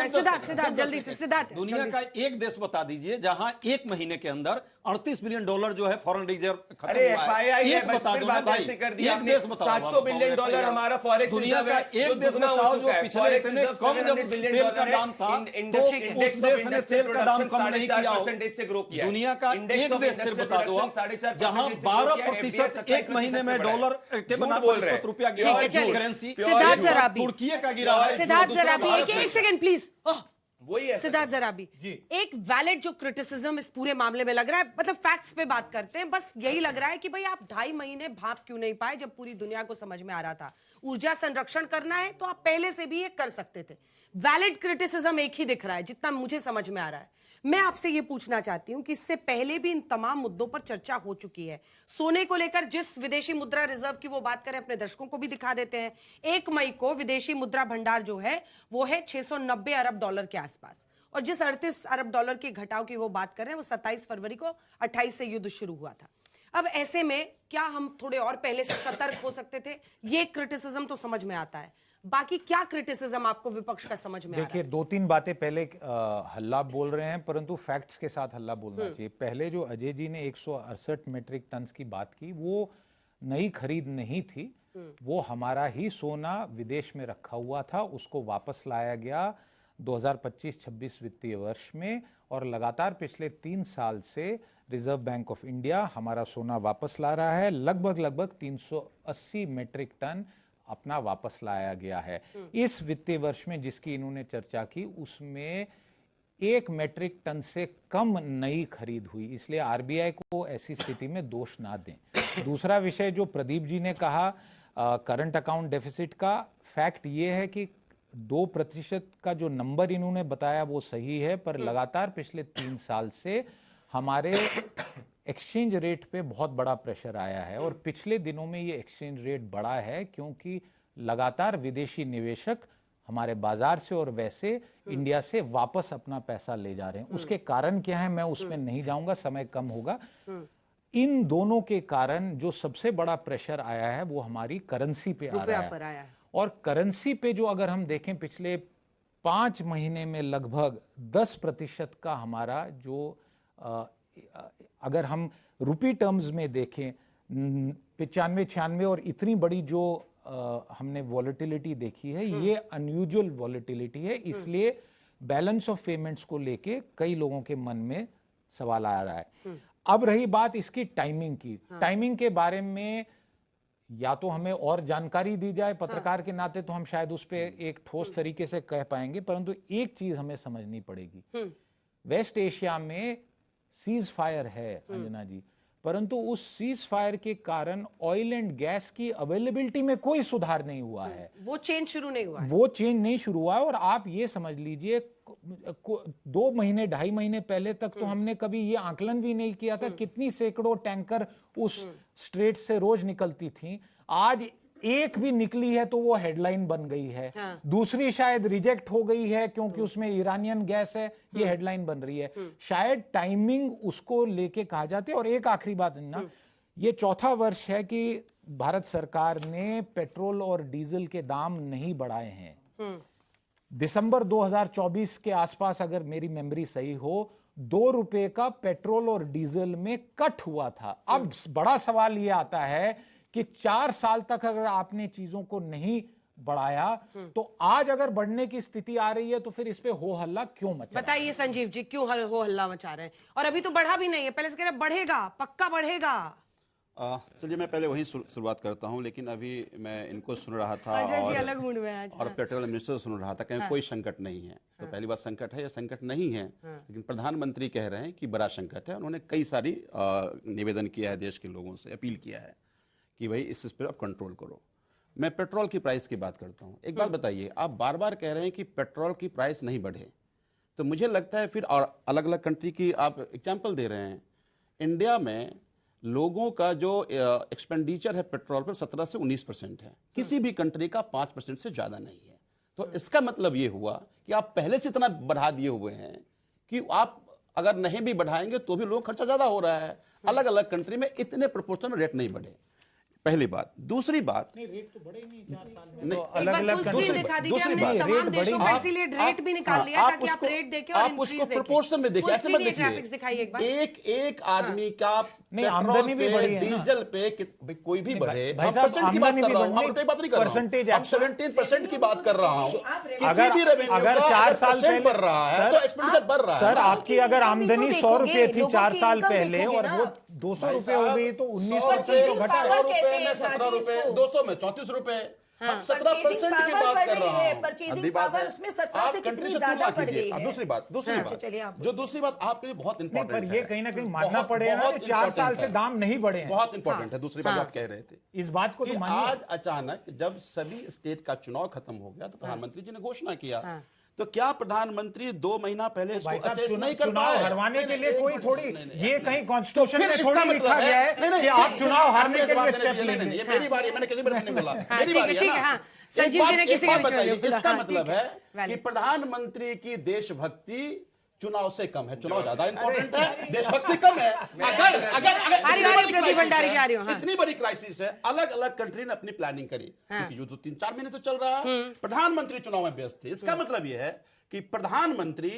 सिद्धार्थ जल्दी से, सिद्धार्थ दुनिया का एक देश बता दीजिए जहां 1 महीने के अंदर $38 बिलियन जो है फॉरेन रिजर्व खत्म हुआ है। एक बता दो ना भाई, एक देश बताओ। $700 बिलियन हमारा फॉरेक्स दुनिया का एक देश बताओ जो पिछले इतने कम जब तेल का दाम था तो उस देश ने तेल का दाम कम नहीं किया हो। से ग्रो किया। दुनिया का एक देश सिर्फ बता दो जहां 12% एक महीने में डॉलर के बना रुपया गिरा है, करेंसी तुर्की का गिरा है। सिद्धार्थ जराबी एक सेकंड प्लीज। वही है सिद्धार्थ जराबी, एक वैलिड जो क्रिटिसिज्म इस पूरे मामले में लग रहा है, मतलब फैक्ट्स पे बात करते हैं, बस यही लग रहा है कि भाई आप 2.5 महीने भाप क्यों नहीं पाए जब पूरी दुनिया को समझ में आ रहा था ऊर्जा संरक्षण करना है तो आप पहले से भी ये कर सकते थे। वैलिड क्रिटिसिज्म एक ही दिख रहा है जितना मुझे समझ में आ रहा है। मैं आपसे ये पूछना चाहती हूं कि इससे पहले भी इन तमाम मुद्दों पर चर्चा हो चुकी है। सोने को लेकर जिस विदेशी मुद्रा रिजर्व की वो बात करें, अपने दर्शकों को भी दिखा देते हैं। 1 मई को विदेशी मुद्रा भंडार जो है वो है $690 अरब के आसपास, और जिस $38 अरब के घटाव की वो बात कर रहे हैं वो 27 फरवरी को 28 से युद्ध शुरू हुआ था। अब ऐसे में क्या हम थोड़े और पहले से सतर्क हो सकते थे? ये क्रिटिसिज्म तो समझ में आता है, बाकी क्या क्रिटिसिज्म आपको विपक्ष का समझ में आ रहा है? देखिए, 2-3 बातें पहले हल्ला बोल रहे हैं, परंतु फैक्ट्स के साथ हल्ला बोलना चाहिए। पहले जो अजय जी ने 168 मेट्रिक टन की बात की, वो नई खरीद नहीं थी, वो हमारा ही सोना विदेश में रखा हुआ था, उसको वापस लाया गया 2025-26 वित्तीय वर्ष में, और लगातार पिछले 3 साल से रिजर्व बैंक ऑफ इंडिया हमारा सोना वापस ला रहा है। लगभग 380 मेट्रिक टन अपना वापस लाया गया है। इस वित्तीय वर्ष में जिसकी इन्होंने चर्चा की उसमें 1 मेट्रिक टन से कम नई खरीद हुई, इसलिए आरबीआई को ऐसी स्थिति में दोष ना दें। दूसरा विषय जो प्रदीप जी ने कहा करंट अकाउंट डेफिसिट का, फैक्ट ये है कि 2% का जो नंबर इन्होंने बताया वो सही है, पर लगातार पिछले 3 साल से हमारे एक्सचेंज रेट पे बहुत बड़ा प्रेशर आया है, और पिछले दिनों में ये एक्सचेंज रेट बढ़ा है क्योंकि लगातार विदेशी निवेशक हमारे बाजार से और वैसे इंडिया से वापस अपना पैसा ले जा रहे हैं। उसके कारण क्या है मैं उसमें नहीं जाऊंगा, समय कम होगा। इन दोनों के कारण जो सबसे बड़ा प्रेशर आया है वो हमारी करेंसी पे आ रहा है, और करेंसी पे जो अगर हम देखें पिछले 5 महीने में लगभग 10% का हमारा जो अगर हम रुपी टर्म्स में देखें 95-96 और इतनी बड़ी जो हमने वॉलेटिलिटी देखी है, ये अनयूजुअल वॉलेटिलिटी है। इसलिए बैलेंस ऑफ पेमेंट्स को लेके कई लोगों के मन में सवाल आ रहा है। अब रही बात इसकी टाइमिंग की, टाइमिंग के बारे में या तो हमें और जानकारी दी जाए पत्रकार के नाते तो हम शायद उस पर एक ठोस तरीके से कह पाएंगे, परंतु एक चीज हमें समझनी पड़ेगी। वेस्ट एशिया में सीज फायर है अंजना जी, परंतु उस सीज फायर के कारण ऑयल एंड गैस की अवेलेबिलिटी में कोई सुधार नहीं हुआ है। वो चेंज शुरू नहीं हुआ है। वो चेंज नहीं शुरू हुआ है। और आप ये समझ लीजिए 2 महीने 2.5 महीने पहले तक तो हमने कभी ये आकलन भी नहीं किया था कितनी सैकड़ों टैंकर उस स्ट्रेट से रोज निकलती थी। आज एक भी निकली है तो वो हेडलाइन बन गई है। दूसरी शायद रिजेक्ट हो गई है क्योंकि उसमें ईरानियन गैस है, ये हेडलाइन बन रही है। शायद टाइमिंग उसको लेके कहा जाती है। और एक आखिरी बात ना, ये चौथा वर्ष है कि भारत सरकार ने पेट्रोल और डीजल के दाम नहीं बढ़ाए हैं। दिसंबर 2024 के आसपास, अगर मेरी मेमोरी सही हो, 2 रुपए का पेट्रोल और डीजल में कट हुआ था। अब बड़ा सवाल यह आता है कि 4 साल तक अगर आपने चीजों को नहीं बढ़ाया तो आज अगर बढ़ने की स्थिति आ रही है तो फिर इस पे हो हल्ला क्यों मचा? बताइए संजीव जी, क्यों हो हल्ला मचा रहे हैं? और अभी तो बढ़ा भी नहीं है, पहले से कह रहे बढ़ेगा, पक्का बढ़ेगा। चलिए मैं पहले वही शुरुआत करता हूं, लेकिन अभी मैं इनको सुन रहा था और अलग मूड में आज, और पेट्रोल मिनिस्टर सुन रहा था, कहीं कोई संकट नहीं है। तो पहली बात, संकट है या संकट नहीं है, लेकिन प्रधानमंत्री कह रहे हैं कि बड़ा संकट है। उन्होंने कई सारी निवेदन किया है देश के लोगों से, अपील किया है कि भाई इस पर आप कंट्रोल करो। मैं पेट्रोल की प्राइस की बात करता हूं। एक बात बताइए, आप बार बार कह रहे हैं कि पेट्रोल की प्राइस नहीं बढ़े, तो मुझे लगता है फिर, और अलग अलग कंट्री की आप एग्जाम्पल दे रहे हैं। इंडिया में लोगों का जो एक्सपेंडिचर है पेट्रोल पर 17 से 19% है, किसी भी कंट्री का 5% से ज़्यादा नहीं है। तो इसका मतलब ये हुआ कि आप पहले से इतना बढ़ा दिए हुए हैं कि आप अगर नहीं भी बढ़ाएंगे तो भी लोग खर्चा ज़्यादा हो रहा है। अलग अलग कंट्री में इतने प्रोपोर्शन में रेट नहीं बढ़े, पहली बात। दूसरी बात, नहीं रेट तो बढ़े नहीं 4 साल में, नहीं, अलग अलग दूसरी बात, रेट बढ़ी, इसीलिए रेट भी निकाल लिया ताकि आप रेट देखें और आप उसको प्रोपोर्शन में देखिए, ऐसे मत देखिए। एक आदमी का नहीं, आमदनी भी बढ़ी है, डीजल पे कोई भी बढ़े, भाई साहब, आमदनी भी बढ़ी, बात नहीं कर रहा हूं, अब 17% की बात कर रहा हूं। अगर 4 साल पहले बढ़ रहा है तो एक्सपेंडिचर बढ़ रहा है। सर, आपकी अगर आमदनी 100 रुपए थी 4 साल पहले और वो 200 रुपए हो गई तो 19% तो घटा। 100 रुपए में 17 रुपए, 200 में 34 रुपए, अब 17% की बात कर रहा हूँ। आप कंट्री से तुलना कीजिए। दूसरी बात, जो दूसरी बात आपके लिए बहुत इंपॉर्टेंट है, पर ये कहीं ना कहीं मानना पड़ेगा कि 4 साल से दाम नहीं बढ़े हैं। बहुत इंपॉर्टेंट है। दूसरी बात आप कह रहे थे इस बात को, तो आज अचानक जब सभी स्टेट का चुनाव खत्म हो गया तो प्रधानमंत्री जी ने घोषणा किया, तो क्या प्रधानमंत्री 2 महीना पहले इसको असेस नहीं कर पाए? चुनाव हरवाने के लिए कोई थोड़ी, ये कहीं कॉन्स्टिट्यूशन में थोड़ी लिखा गया है कि आप चुनाव हारने के लिए स्टेप लेंगे। ये मेरी बारी, मैंने किसी बारे में नहीं बोला, मेरी बारी है ना। एक बात बताइए, इसका मतलब है कि प्रधानमंत्री की देशभक्ति चुनाव से कम है, चुनाव ज्यादा इंपॉर्टेंट है, देशभक्ति कम है। अगर इतनी बड़ी क्राइसिस है, अलग अलग कंट्री ने अपनी प्लानिंग करी, क्योंकि जो 3-4 महीने से चल रहा है, प्रधानमंत्री चुनाव में व्यस्त थे। इसका मतलब यह है कि प्रधानमंत्री,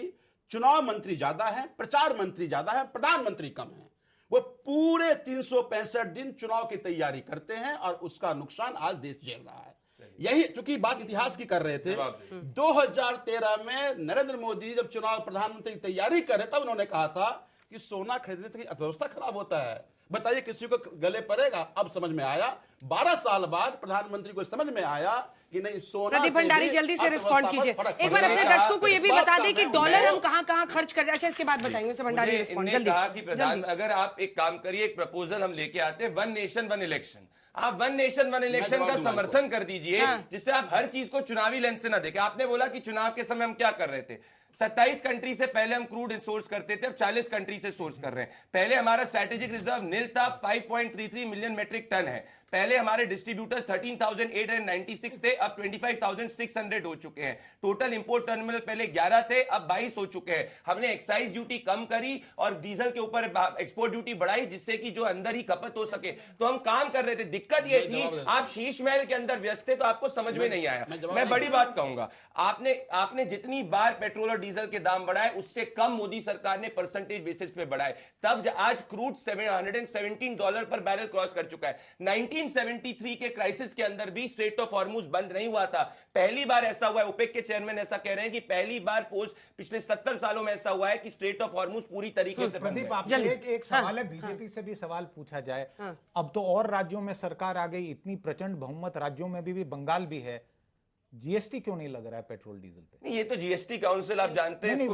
चुनाव मंत्री ज्यादा है, प्रचार मंत्री ज्यादा है, प्रधानमंत्री कम है। वो पूरे 365 दिन चुनाव की तैयारी करते हैं और उसका नुकसान आज देश झेल रहा है। यही चूंकि बात इतिहास की कर रहे थे, 2013 में नरेंद्र मोदी जब चुनाव प्रधानमंत्री की तैयारी करे तब उन्होंने कहा था कि सोना खरीदने से अर्थव्यवस्था खराब होता है। बताइए किसी को गले पड़ेगा? अब समझ में आया, 12 साल बाद प्रधानमंत्री को समझ में आया कि नहीं, सोना। प्रदीप भंडारी जल्दी से रिस्पॉन्ड कीजिए। एक बार अपने दर्शकों को ये भी बता दें कि डॉलर हम कहां खर्च कर रहे हैं। अच्छा, इसके बाद बताएंगे भंडारी रिस्पॉन्ड जल्दी। कहा कि प्रधान, अगर आप एक काम करिए, एक प्रपोजल हम लेके आते हैं, 1 नेशन 1 इलेक्शन। आप 1 नेशन 1 इलेक्शन का समर्थन कर दीजिए, जिससे आप हर चीज को चुनावी लेंस से ना देखें। आपने बोला कि चुनाव के समय हम क्या कर रहे थे, 27 कंट्री से पहले हम क्रूड सोर्स करते थे, अब 40 कंट्री से सोर्स कर रहे हैं। पहले हमारा स्ट्रेटेजिक रिजर्व नील था, 5.33 मिलियन मेट्रिक टन है। पहले हमारे डिस्ट्रीब्यूटर्स 13,896 थे, अब 25,600 हो चुके हैं। टोटल इंपोर्ट टर्मिनल पहले 11 थे, अब 22 हो चुके हैं। हमने एक्साइज ड्यूटी कम करी और डीजल के ऊपर एक्सपोर्ट ड्यूटी बढ़ाई, जिससे कि जो अंदर ही खपत हो सके। तो हम काम कर रहे थे। दिक्कत यह थी, आप शीश महल के अंदर व्यस्त थे, तो आपको समझ में नहीं आया। मैं बड़ी बात कहूंगा, आपने जितनी बार पेट्रोल और डीजल के दाम बढ़ाए, उससे कम मोदी सरकार ने परसेंटेज बेसिस पे बढ़ाए। तब आज क्रूड $117 पर बैरल क्रॉस कर चुका है। 1973 के क्राइसिस के अंदर भी स्ट्रेट ऑफ हॉर्मुज बंद नहीं हुआ था। पहली बार ऐसा हुआ है, ओपेक के चेयरमैन ऐसा कह रहे हैं कि पहली बार पिछले 70 सालों में ऐसा हुआ है कि स्ट्रेट ऑफ हॉर्मुज पूरी तरीके से बंद है। प्रदीप, आपसे एक सवाल है, बीजेपी से भी सवाल पूछा जाए। अब तो और राज्यों में सरकार आ गई, इतनी प्रचंड बहुमत राज्यों में भी बंगाल भी है, जीएसटी क्यों नहीं लग रहा है पेट्रोल डीजल पे? नहीं, ये तो जीएसटी काउंसिल आप जानते हैं।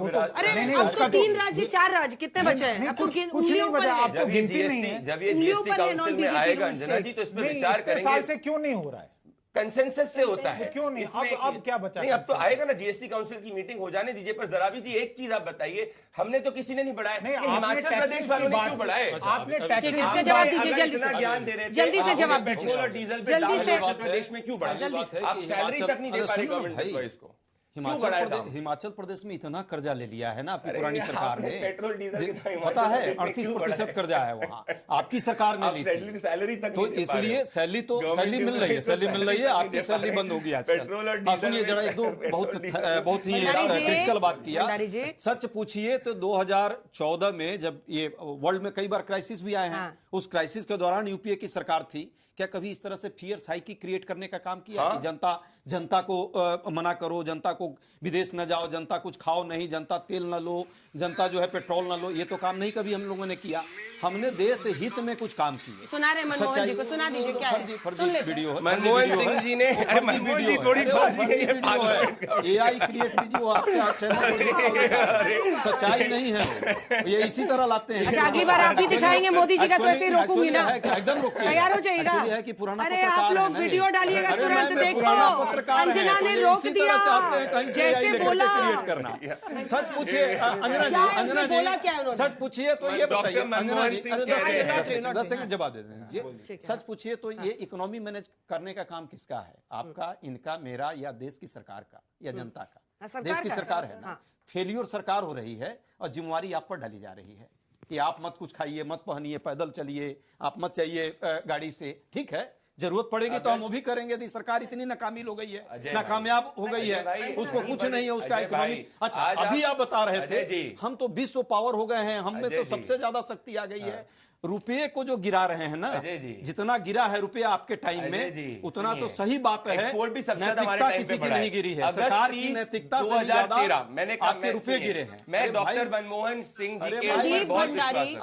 अब तो 3 राज्य 4 राज्य कितने बचे हैं? कुछ नहीं बचा, आपको गिनती नहीं है। जब ये जीएसटी काउंसिल में आएगा अंजना जी, तो इस पर विचार करेंगे। साल से क्यों नहीं हो रहा है? कंसेंसस से होता है, क्यों नहीं? अब क्या बचा? नहीं, अब तो आएगा ना, जीएसटी काउंसिल की मीटिंग हो जाने दीजिए। पर जरा भी जी एक चीज आप बताइए, हमने तो किसी ने नहीं बढ़ाया। हिमाचल प्रदेश वालों ने क्यों बढ़ाए? आपने टैक्सेस इसका जवाब दीजिए, जल्दी से ज्ञान दे रहे थे, जल्दी से जवाब दीजिए। पेट्रोल और डीजल पे दाम प्रदेश में क्यों बढ़ा? आप सैलरी तक नहीं दे पा रहे गवर्नमेंट एम्प्लॉइज को। हिमाचल प्रदेश में इतना कर्जा ले लिया है ना आपकी पुरानी सरकार ने, पेट्रोल डीजल पता है 38% कर्जा है वहाँ, आपकी सरकार ने ली थी। सैलरी तक तो इसलिए सैलरी मिल रही है, आपकी सैलरी बंद होगी आजकल। सुनिए जरा एक दो बहुत ही क्रिटिकल बात किया। सच पूछिए तो 2014 में जब ये वर्ल्ड में कई बार क्राइसिस भी आए हैं, उस क्राइसिस के दौरान यूपीए की सरकार थी, क्या कभी इस तरह से फियर साइकी क्रिएट करने का काम किया कि जनता को मना करो, जनता को विदेश न जाओ, जनता कुछ खाओ नहीं, जनता तेल न लो, जनता जो है पेट्रोल न लो? ये तो काम नहीं कभी हम लोगों ने किया। हमने देश हित में कुछ काम किए। सुना रहे मनमोहन जी को, सुना दीजिए क्या है? वीडियो है मनमोहन सिंह जी ने, मनमोहन जी थोड़ी AI क्रिएट वीडियो आपके चैनल पर, सच्चाई नहीं है ये, इसी तरह लाते हैं। अच्छा अगली बार आप भी दिखाएंगे मोदी जी का तो ऐसे ही रोकूंगी ना, एकदम तैयार हो जाएगा। अरे आप लोग वीडियो डालिएगा तुरंत, देखो अंजना ने रोक दिया, जैसे बोला। सच पूछिए अंजना जी, सच पूछिए तो ये बताइए, 10 सेकंड जवाब दे दें। सच पूछिए तो ये इकोनॉमी मैनेज करने का काम किसका है? आपका, इनका, मेरा, या देश की सरकार का, या जनता का? देश की सरकार है ना। फेल्यूर सरकार हो रही है और जिम्मेवारी आप पर डाली जा रही है कि आप मत कुछ खाइए, मत पहनिए, पैदल चलिए, आप मत चाहिए गाड़ी से। ठीक है, जरूरत पड़ेगी तो हम वो भी करेंगे। यदि सरकार इतनी नाकामिल हो गई है, नाकामयाब हो गई है, उसको कुछ नहीं है उसका इकोनॉमी। अच्छा अभी आप बता रहे थे हम तो विश्व पावर हो गए हैं, हम में तो सबसे ज्यादा शक्ति आ गई है। रुपये को जो गिरा रहे हैं ना, जितना गिरा है रुपया आपके टाइम में, उतना तो सही बात है। नैतिकता किसी की नहीं गिरी है, सरकार की नैतिकता से ज्यादा आपके रुपये गिरे हैं। मैं डॉक्टर मनमोहन सिंह जी के प्रदीप भंडारी,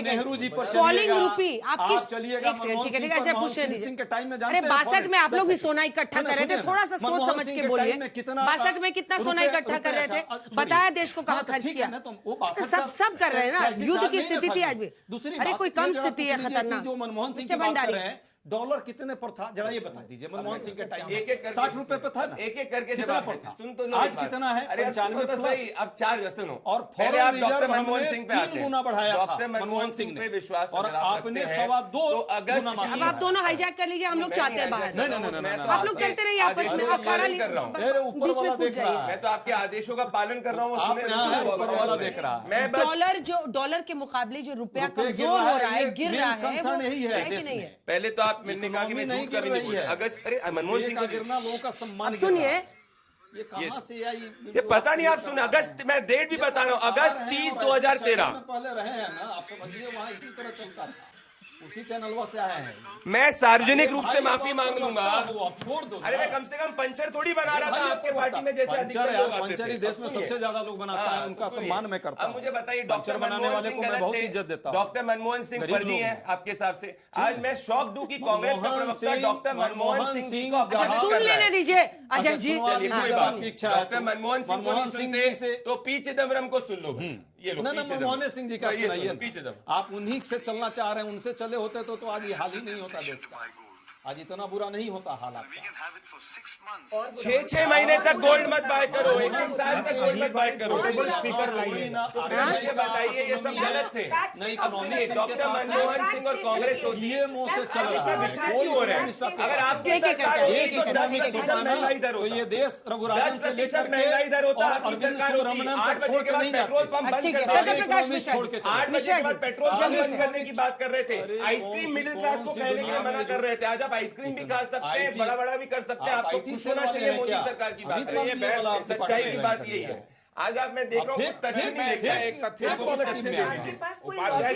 नेहरू जी पर फॉलिंग रूपी आप चलिएगा सिंह के टाइम में। अरे 62 में आप लोग भी सोना इकट्ठा कर रहे थे, थोड़ा सा सोच समझ के बोलिए। 62 में कितना सोना इकट्ठा कर रहे थे, बताया देश को कहाँ खर्च किया? सब कर रहे हैं ना, युद्ध की स्थिति थी आज भी। दूसरी अरे कोई कम स्थिति है खतरनाक? जो मनमोहन सिंह की बात कर रहे हैं, डॉलर कितने पर था जरा ये बता दीजिए। मनमोहन सिंह के टाइम में 60 रुपए पे था ना, एक करके कितना पर था? सुन तो आज कितना है? 95 तो सही। अब 4 सुनो, और फॉरेन रिजर्व मनमोहन सिंह पे 3 गुना बढ़ाया था मनमोहन सिंह ने, विश्वास और आपने 2.25 गुना। अब आप दोनों हाईजैक कर लीजिए, हम लोग चाहते हैं बाहर। नहीं, आप लोग करते रहिए आपस में, ऊपर वाला देख रहा है। मैं तो आपके आदेशों का पालन कर रहा हूँ, ऊपर वाला देख रहा है। डॉलर के मुकाबले जो रुपया कमजोर हो रहा है, गिर रहा है, कंसर्न यही है। पहले तो आप मिलने का नहीं कर रही है अगस्त। अरे मनमोहन सिंह का गिरना लोगों का सम्मान। सुनिए ये कहां से आई? ये पता नहीं, आप सुने अगस्त, मैं डेट भी बता रहा हूँ, अगस्त 30 2013 पहले रहे हैं ना, आप समझिए वहां इसी तरह चलता था, उसी चैनल से आए हैं। मैं सार्वजनिक रूप से माफी मांग लूंगा। छोड़ दो। अरे मैं कम से कम पंचर थोड़ी बना रहा था आपके पार्टी में, जैसे अधिकतर लोग आते थे। पंचर देश में सबसे ज्यादा लोग बनाते हैं, उनका सम्मान मैं करता हूं। अब मुझे बताइए, डॉक्टर बनाने वाले को मैं बहुत इज्जत देता हूं। डॉक्टर मनमोहन सिंह फर्जी हैं आपके हिसाब से? आज मैं शौक दूं कि कांग्रेस का प्रवक्ता डॉक्टर मनमोहन सिंह को सुन लेने दीजिए अजय जी। डॉक्टर मनमोहन सिंह से तो पी चिदम्बरम को सुन लो। ये लो मनमोहन सिंह जी का सुनाइए। आप उन्हीं से चलना चाह रहे हैं, उनसे चले होते तो आज ये हाल ही नहीं होता देश का। आज इतना बुरा नहीं होता हालात। 6 महीने तक गोल्ड मत बाय करो, 1 साल तक गोल्ड मत बाय करो। स्पीकर लाइए, ये बताइए ये सब गलत थे। नहीं, इकोनॉमी डॉक्टर मनमोहन सिंह और कांग्रेस मुंह से चल रहा है, कोई हो रहा है। अगर आपकी सरकार होती तो 10% महंगाई दर होता। ये देश रघुराजन से लेकर महंगाई दर होता, अरविंद रमनन तक छोड़ के नहीं पेट्रोल पंप बंद कर सत्य प्रकाश मिश्रा 8 बजे के बाद पेट्रोल पंप बंद करने की बात कर रहे थे। आइसक्रीम मिडिल क्लास को खाने के लिए मना कर रहे थे। आज आप आइसक्रीम भी खा सकते हैं, बड़ा बड़ा भी कर सकते हैं। आपको खुश होना चाहिए मोदी सरकार की बात है, ये सच्चाई की बात यही है। आज आप मैं देख रहा हूँ तथ्य नहीं लेके एक तथ्य उपाध्याय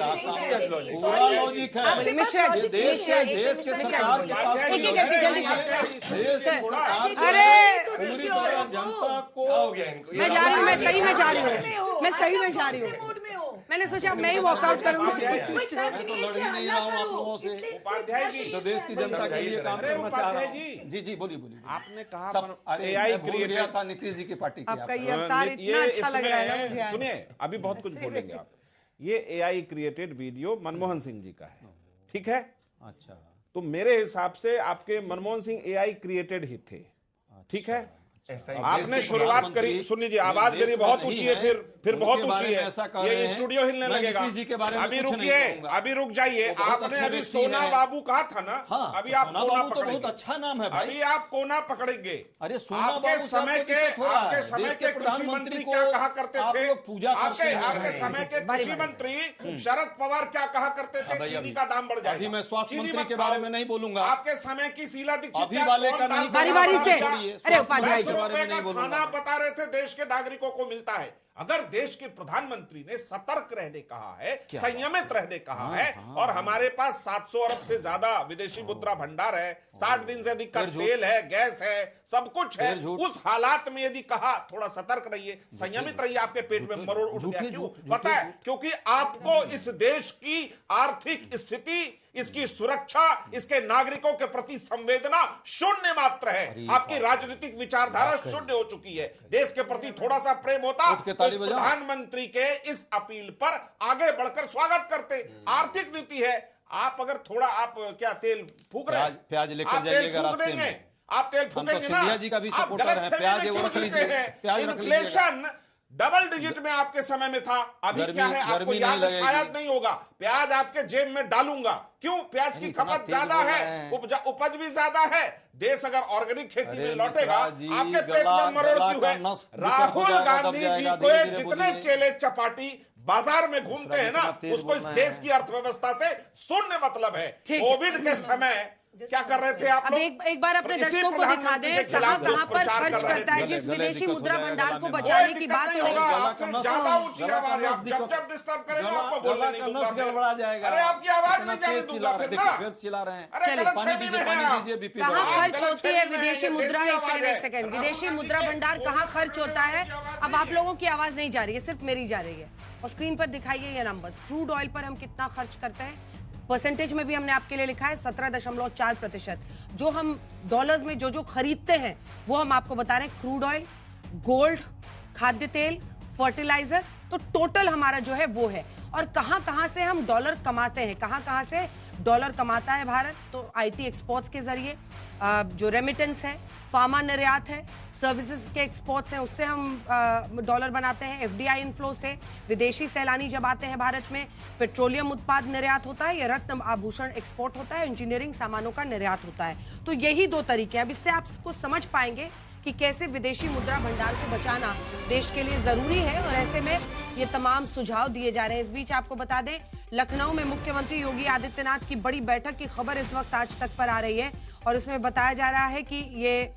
लॉजिक है। मिश्रा जी, देश के सरकार के पास एक एक करके जल्दी से। अरे पूरी तरह जनता को मैं जा रही हूँ, मैं सही में जा रही हूँ, मैं सही में जा रही हूँ। मैंने सोचा मैं ही वॉकआउट करूंगा। मैं तो लड़ ही नहीं रहा हूँ आप लोगों से। उपाध्याय जी तो देश की जनता के लिए काम करना चाह रहा हूँ। जी बोलिए। आपने कहा AI क्रिएट किया था नीतीश जी की पार्टी की। आपका ये अवतार इतना अच्छा लग रहा है मुझे। सुनिए, अभी बहुत कुछ बोलेंगे आप। ये AI created video Manmohan Singh ji का है, ठीक है? अच्छा, तो मेरे हिसाब से आपके Manmohan Singh AI created he थे, ठीक है? आपने शुरुआत करी, सुन लीजिए, आवाज मेरी बहुत ऊंची है, फिर फिर बहुत उनके बारे ऊंची में है, ऐसा कह ये रहे हैं। स्टूडियो हिलने मैं लगेगा। नीतीश जी के बारे में अभी कुछ नहीं रुकिए, कहूंगा। अभी रुक जाइए। वो बहुत आपने अच्छे अभी व्यक्ति सोना हैं। बाबू कहा था ना, हाँ, अभी तो आप सोना कोना बाबू तो पकड़ेंगे। बहुत अच्छा नाम है भाई। अभी आप कोना पकड़ेंगे। अरे सोना आपके बाबू साहब समय को के दिक्कत हो रहा आपके है। समय देश के कृषि प्रधानमंत्री मंत्री को क्या कहा करते आप थे? लोग पूजा कर आपके रहे हैं। आपके समय के कृषि मंत्री शरद पवार क्या कहा करते थे? भाई, चीनी का दाम बढ़ जाएगा। अभी मैं स्वास्थ्य चीनी मंत्री मत के बारे खाओ। में नहीं बोलूंगा। आपके समय की शीला दीक्षित अभी क्या वाले कौन का दाम नहीं बढ़ा? बारी-बारी से। छोड़िए। अरे उपाध्याय 10 जी। रुपए का खाना बता रहे थे देश के नागरिकों को मिलता है। अगर देश के प्रधानमंत्री ने सतर्क रहने कहा है, संयमित रहने कहा है, और हमारे पास 700 अरब से ज्यादा विदेशी मुद्रा भंडार है, 60 दिन से अधिक का तेल है, गैस है, सब कुछ है, उस हालात में यदि कहा थोड़ा सतर्क रहिए, संयमित रहिए, आपके पेट में मरोड़ उठ गया। क्यों? पता है, क्योंकि आपको इस देश की आर्थिक स्थिति, इसकी सुरक्षा, इसके नागरिकों के प्रति संवेदना शून्य मात्र है। आपकी राजनीतिक विचारधारा शून्य हो चुकी है। देश के प्रति थोड़ा सा प्रेम होता तो प्रधानमंत्री के इस अपील पर आगे बढ़कर स्वागत करते। आर्थिक नीति है, आप अगर थोड़ा आप क्या तेल फूक रहे हैं, प्याज लेकर आप तेल जाइएगा फूक रास्ते देंगे, में। आप तेल हम तो फूकेंगे ना, सिंधिया जी का भी आप सपोर्टर गलत हैं। फहमी प्याज में वो क्यों रख लीजिए, जीते हैं? प्याज रख लीजिएगा। इन्फ्लेशन डबल डिजिट में आपके समय में था, अभी क्या है आपको गर्मी याद नहीं लगेगी। शायद नहीं होगा। प्याज आपके जेब में डालूंगा। क्यों? प्याज की खपत ज्यादा है, उपज भी ज्यादा है। देश अगर ऑर्गेनिक खेती में लौटेगा, आपके पेट में मरोड़ क्यों है? राहुल गांधी जी को जितने चेले चपाटी बाजार में घूमते हैं ना, उसको इस देश की अर्थव्यवस्था से शून्य मतलब है। कोविड के समय क्या कर रहे थे आप अब लोग? एक बार अपने दर्शकों को दिखा दें कहां कहां पर खर्च करता है। जिस विदेशी मुद्रा भंडार को बचाने की बात हो रही है, ज्यादा ऊंची आवाज आप जब डिस्टर्ब करेंगे आपको बोलने नहीं दूंगा। गड़बड़ा जाएगा। अरे आपकी आवाज नहीं जाने दूंगा फिर ना। चिल्ला रहे हैं। अरे पानी दीजिए, पानी दीजिए, बीपी कहाँ बढ़ा। खर्च होती है विदेशी मुद्रा? एक सेकंड, विदेशी मुद्रा भंडार कहाँ खर्च होता है? अब आप लोगों की आवाज नहीं जा रही है, सिर्फ मेरी जा रही है। और स्क्रीन पर दिखाइए ये नंबर्स। क्रूड ऑयल पर हम कितना खर्च करते हैं, परसेंटेज में भी हमने आपके लिए लिखा है 17.4%। जो हम डॉलर्स में जो खरीदते हैं वो हम आपको बता रहे हैं। क्रूड ऑयल, गोल्ड, खाद्य तेल, फर्टिलाइजर, तो टोटल हमारा जो है वो है। और कहां से हम डॉलर कमाते हैं, कहां से डॉलर कमाता है भारत? तो आईटी एक्सपोर्ट्स के जरिए, जो रेमिटेंस है, फार्मा निर्यात है, सर्विसेज के एक्सपोर्ट्स हैं, उससे हम डॉलर बनाते हैं। एफडीआई इनफ्लो से, विदेशी सैलानी जब आते हैं भारत में, पेट्रोलियम उत्पाद निर्यात होता है, या रत्न आभूषण एक्सपोर्ट होता है, इंजीनियरिंग सामानों का निर्यात होता है। तो यही दो तरीके हैं। अब इससे आप इसको समझ पाएंगे कि कैसे विदेशी मुद्रा भंडार को बचाना देश के लिए जरूरी है, और ऐसे में ये तमाम सुझाव दिए जा रहे हैं। इस बीच आपको बता दें, लखनऊ में मुख्यमंत्री योगी आदित्यनाथ की बड़ी बैठक की खबर इस वक्त आज तक पर आ रही है, और इसमें बताया जा रहा है कि ये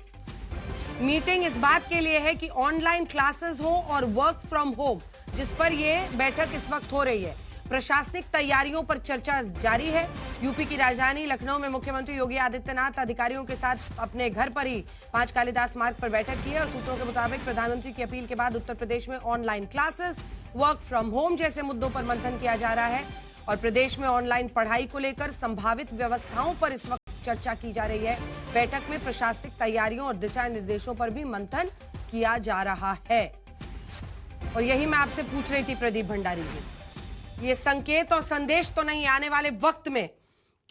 मीटिंग इस बात के लिए है कि ऑनलाइन क्लासेस हो और वर्क फ्रॉम होम, जिस पर ये बैठक इस वक्त हो रही है। प्रशासनिक तैयारियों पर चर्चा जारी है। यूपी की राजधानी लखनऊ में मुख्यमंत्री योगी आदित्यनाथ अधिकारियों के साथ अपने घर पर ही 5 कालिदास मार्ग पर बैठक की है, और सूत्रों के मुताबिक प्रधानमंत्री की अपील के बाद उत्तर प्रदेश में online classes, work from home जैसे मुद्दों पर मंथन किया जा रहा है, और प्रदेश में ऑनलाइन पढ़ाई को लेकर संभावित व्यवस्थाओं पर इस वक्त चर्चा की जा रही है। बैठक में प्रशासनिक तैयारियों और दिशा निर्देशों पर भी मंथन किया जा रहा है। और यही मैं आपसे पूछ रही थी प्रदीप भंडारी जी, ये संकेत और संदेश तो नहीं आने वाले वक्त में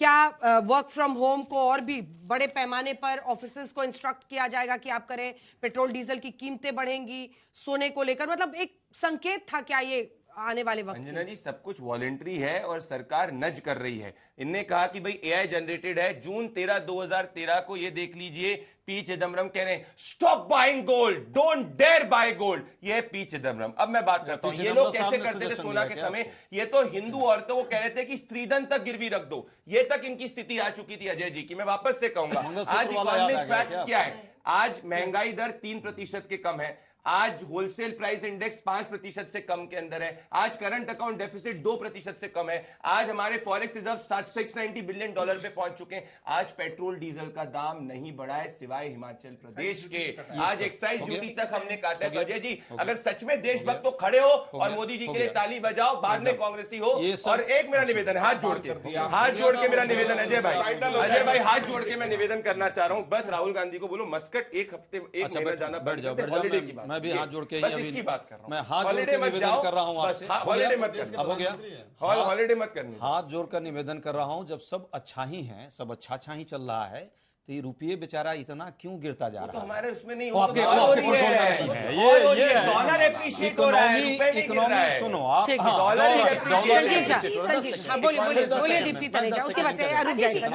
क्या वर्क फ्रॉम होम को और भी बड़े पैमाने पर ऑफिसेज को इंस्ट्रक्ट किया जाएगा कि आप करें? पेट्रोल डीजल की कीमतें बढ़ेंगी, सोने को लेकर, मतलब एक संकेत था क्या ये आने वाले वक्त? अंजना जी, सब कुछ वॉलेंट्री है और सरकार नज कर रही है। इनने कहा कि भाई एआई जनरेटेड है। जून 13, 2013 को ये देख लीजिए, पी चिदम्बरम कह रहे हैं stop buying gold, don't dare buy gold. ये है पी चिदम्बरम। अब मैं बात करता हूं, ये लोग कैसे करते थे सोना के समय? ये तो हिंदू औरतों को कह रहे थे कि स्त्रीधन तक गिरवी रख दो, ये तक इनकी स्थिति आ चुकी थी अजय जी की। मैं वापस से कहूंगा, आज इकोनॉमिक फैक्ट्स क्या है? आज महंगाई दर 3% के कम है। आज होलसेल प्राइस इंडेक्स 5% से कम के अंदर है। आज करंट अकाउंट डेफिसिट 2% से कम है। आज हमारे फॉरेक्स रिजर्व $690 बिलियन पे पहुंच चुके हैं। आज पेट्रोल डीजल का दाम नहीं बढ़ा है सिवाय हिमाचल प्रदेश के। आज एक्साइज ड्यूटी तक हमने काटा है। अजय जी, अगर सच में देशभक्त तो खड़े हो और मोदी जी के लिए ताली बजाओ, बाद में कांग्रेसी हो। और एक मेरा निवेदन है, हाथ जोड़ के मेरा निवेदन, अजय भाई हाथ जोड़ के मैं निवेदन करना चाह रहा हूं, बस राहुल गांधी को बोलो मस्कट एक महीना जाना, बैठ जाओ, हॉलीडे की बात, मैं भी हाथ जोड़ के इसकी बात कर रहा हूं। मैं हाथ जोड़ के निवेदन कर रहा हूं आपसे। हॉलीडे मत करना। अब हो गया, हॉलीडे मत करना। हाथ जोड़कर निवेदन कर रहा हूं, जब सब अच्छा ही है, सब अच्छा ही चल रहा है, तो ये रुपये बेचारा इतना क्यों गिरता जा रहा है? हमारे उसमें नहीं, वो आपके डॉलर एप्रिशिएट हो रहा है, रुपए नहीं गिर रहा है। सुनो आप, संजीव बोलिए दीप्ति तनेजा, उसके बाद से रुक जाएगा,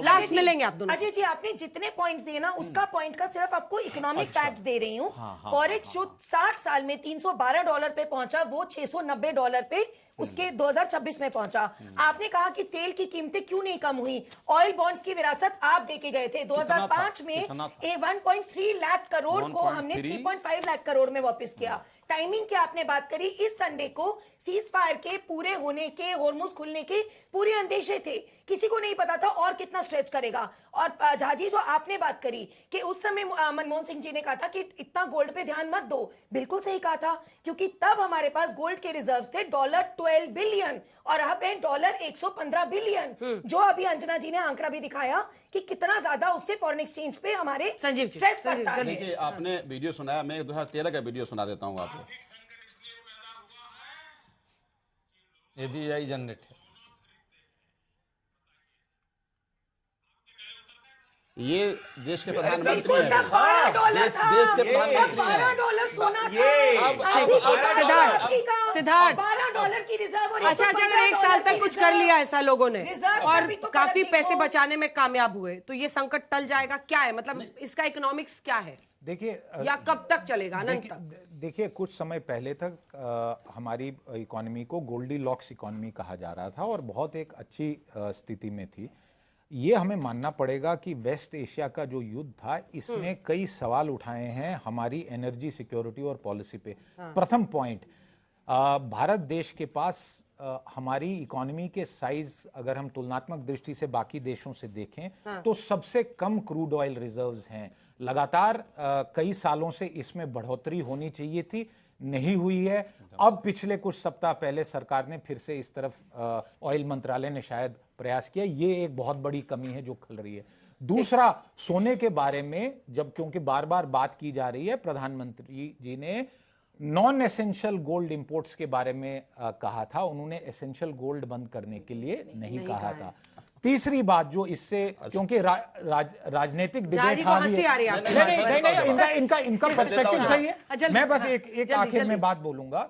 लास्ट मिलेंगे आप दोनों। अजय जी, आपने जितने पॉइंट्स दिए ना, उसका पॉइंट का सिर्फ आपको इकोनॉमिक फैक्ट्स दे रही हूँ। फॉरेक्स जो 60 साल में $312 पे पहुंचा, वो $690 पे उसके 2026 में पहुंचा। आपने कहा कि तेल की कीमतें क्यों नहीं कम हुई? ऑयल बॉन्ड्स की विरासत आप देके गए थे 2005 में। 1.3 लाख करोड़ को हमने 3.5 लाख करोड़ में वापस किया। टाइमिंग की आपने बात करी, इस संडे को सीज फायर के पूरे होने के, होर्मुज खुलने के पूरे अंदेशे थे, किसी को नहीं पता था और कितना स्ट्रेच करेगा। और झाजी, जो आपने बात करी कि उस समय मनमोहन सिंह जी ने कहा था कि इतना गोल्ड पे ध्यान मत दो, बिल्कुल सही कहा था, क्योंकि तब हमारे पास गोल्ड के रिजर्व्स थे $12 बिलियन और अब है $115 बिलियन, जो अभी अंजना जी ने आंकड़ा भी दिखाया कि कितना ज्यादा उससे फॉरेन एक्सचेंज पे हमारे स्ट्रेस पड़ता है। देखिए, आपने वीडियो सुनाया, मैं 2013 का वीडियो सुना देता हूँ आपको। ABI जनरेट है, ये देश के प्रधानमंत्री हैं, $12 देश के प्रधानमंत्री हैं। $12 सोना सिद्धार्थ $12 की रिजर्व। अच्छा, अगर एक साल तक कुछ कर लिया ऐसा लोगों ने और काफी पैसे बचाने में कामयाब हुए, तो ये संकट टल जाएगा? क्या है मतलब इसका इकोनॉमिक्स क्या है? देखिए, या कब तक चलेगा, अनंत तक? देखिए, कुछ समय पहले तक हमारी इकोनॉमी को गोल्डी लॉक्स इकोनॉमी कहा जा रहा था और बहुत एक अच्छी स्थिति में थी। ये हमें मानना पड़ेगा कि वेस्ट एशिया का जो युद्ध था, इसने कई सवाल उठाए हैं हमारी एनर्जी सिक्योरिटी और पॉलिसी पे। प्रथम पॉइंट, भारत देश के पास हमारी इकोनॉमी के साइज अगर हम तुलनात्मक दृष्टि से बाकी देशों से देखें तो सबसे कम क्रूड ऑयल रिजर्व्स हैं। लगातार कई सालों से इसमें बढ़ोतरी होनी चाहिए थी, नहीं हुई है। अब पिछले कुछ सप्ताह पहले सरकार ने फिर से इस तरफ ऑयल मंत्रालय ने शायद प्रयास किया, ये एक बहुत बड़ी कमी है जो खल रही है। दूसरा, सोने के बारे में जब क्योंकि बार बार बात की जा रही है, प्रधानमंत्री जी ने नॉन एसेंशियल गोल्ड इंपोर्ट्स के बारे में कहा था, उन्होंने एसेंशियल गोल्ड बंद करने के लिए नहीं कहा था। तीसरी बात जो इससे क्योंकि राजनीतिक डिबेट इनका पर्सपेक्टिव सही है, मैं बस एक आखिर में बात बोलूंगा।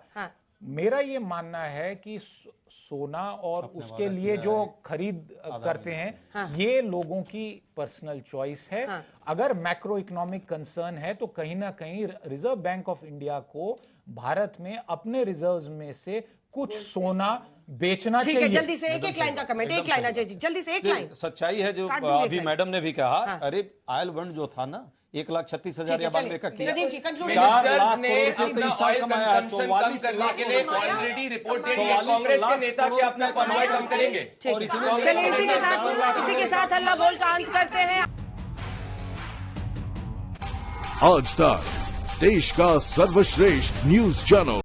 मेरा ये मानना है कि सोना और उसके लिए जो खरीद करते हैं, ये लोगों की पर्सनल चॉइस है। अगर मैक्रो इकोनॉमिक कंसर्न है तो कहीं ना कहीं रिजर्व बैंक ऑफ इंडिया को भारत में अपने रिजर्व्स में से कुछ सोना बेचना चाहिए। जल्दी से एक लाइन का कमेंट, एक लाइन अजय जी, जल्दी से एक लाइन। सच्चाई है जो अभी मैडम ने भी कहा, अरे आयल बंड जो था ना 1,36,000 या 92 का किया, 4 लाख करोड़ के 3 साल कमाया, 44 लाख के लिए ऑलरेडी रिपोर्ट दे दी है। कांग्रेस के नेता क्या अपना कॉन्वॉय कम करेंगे? और इसी के साथ हल्ला बोल का अंत करते हैं। आज तक देश का सर्वश्रेष्ठ न्यूज चैनल।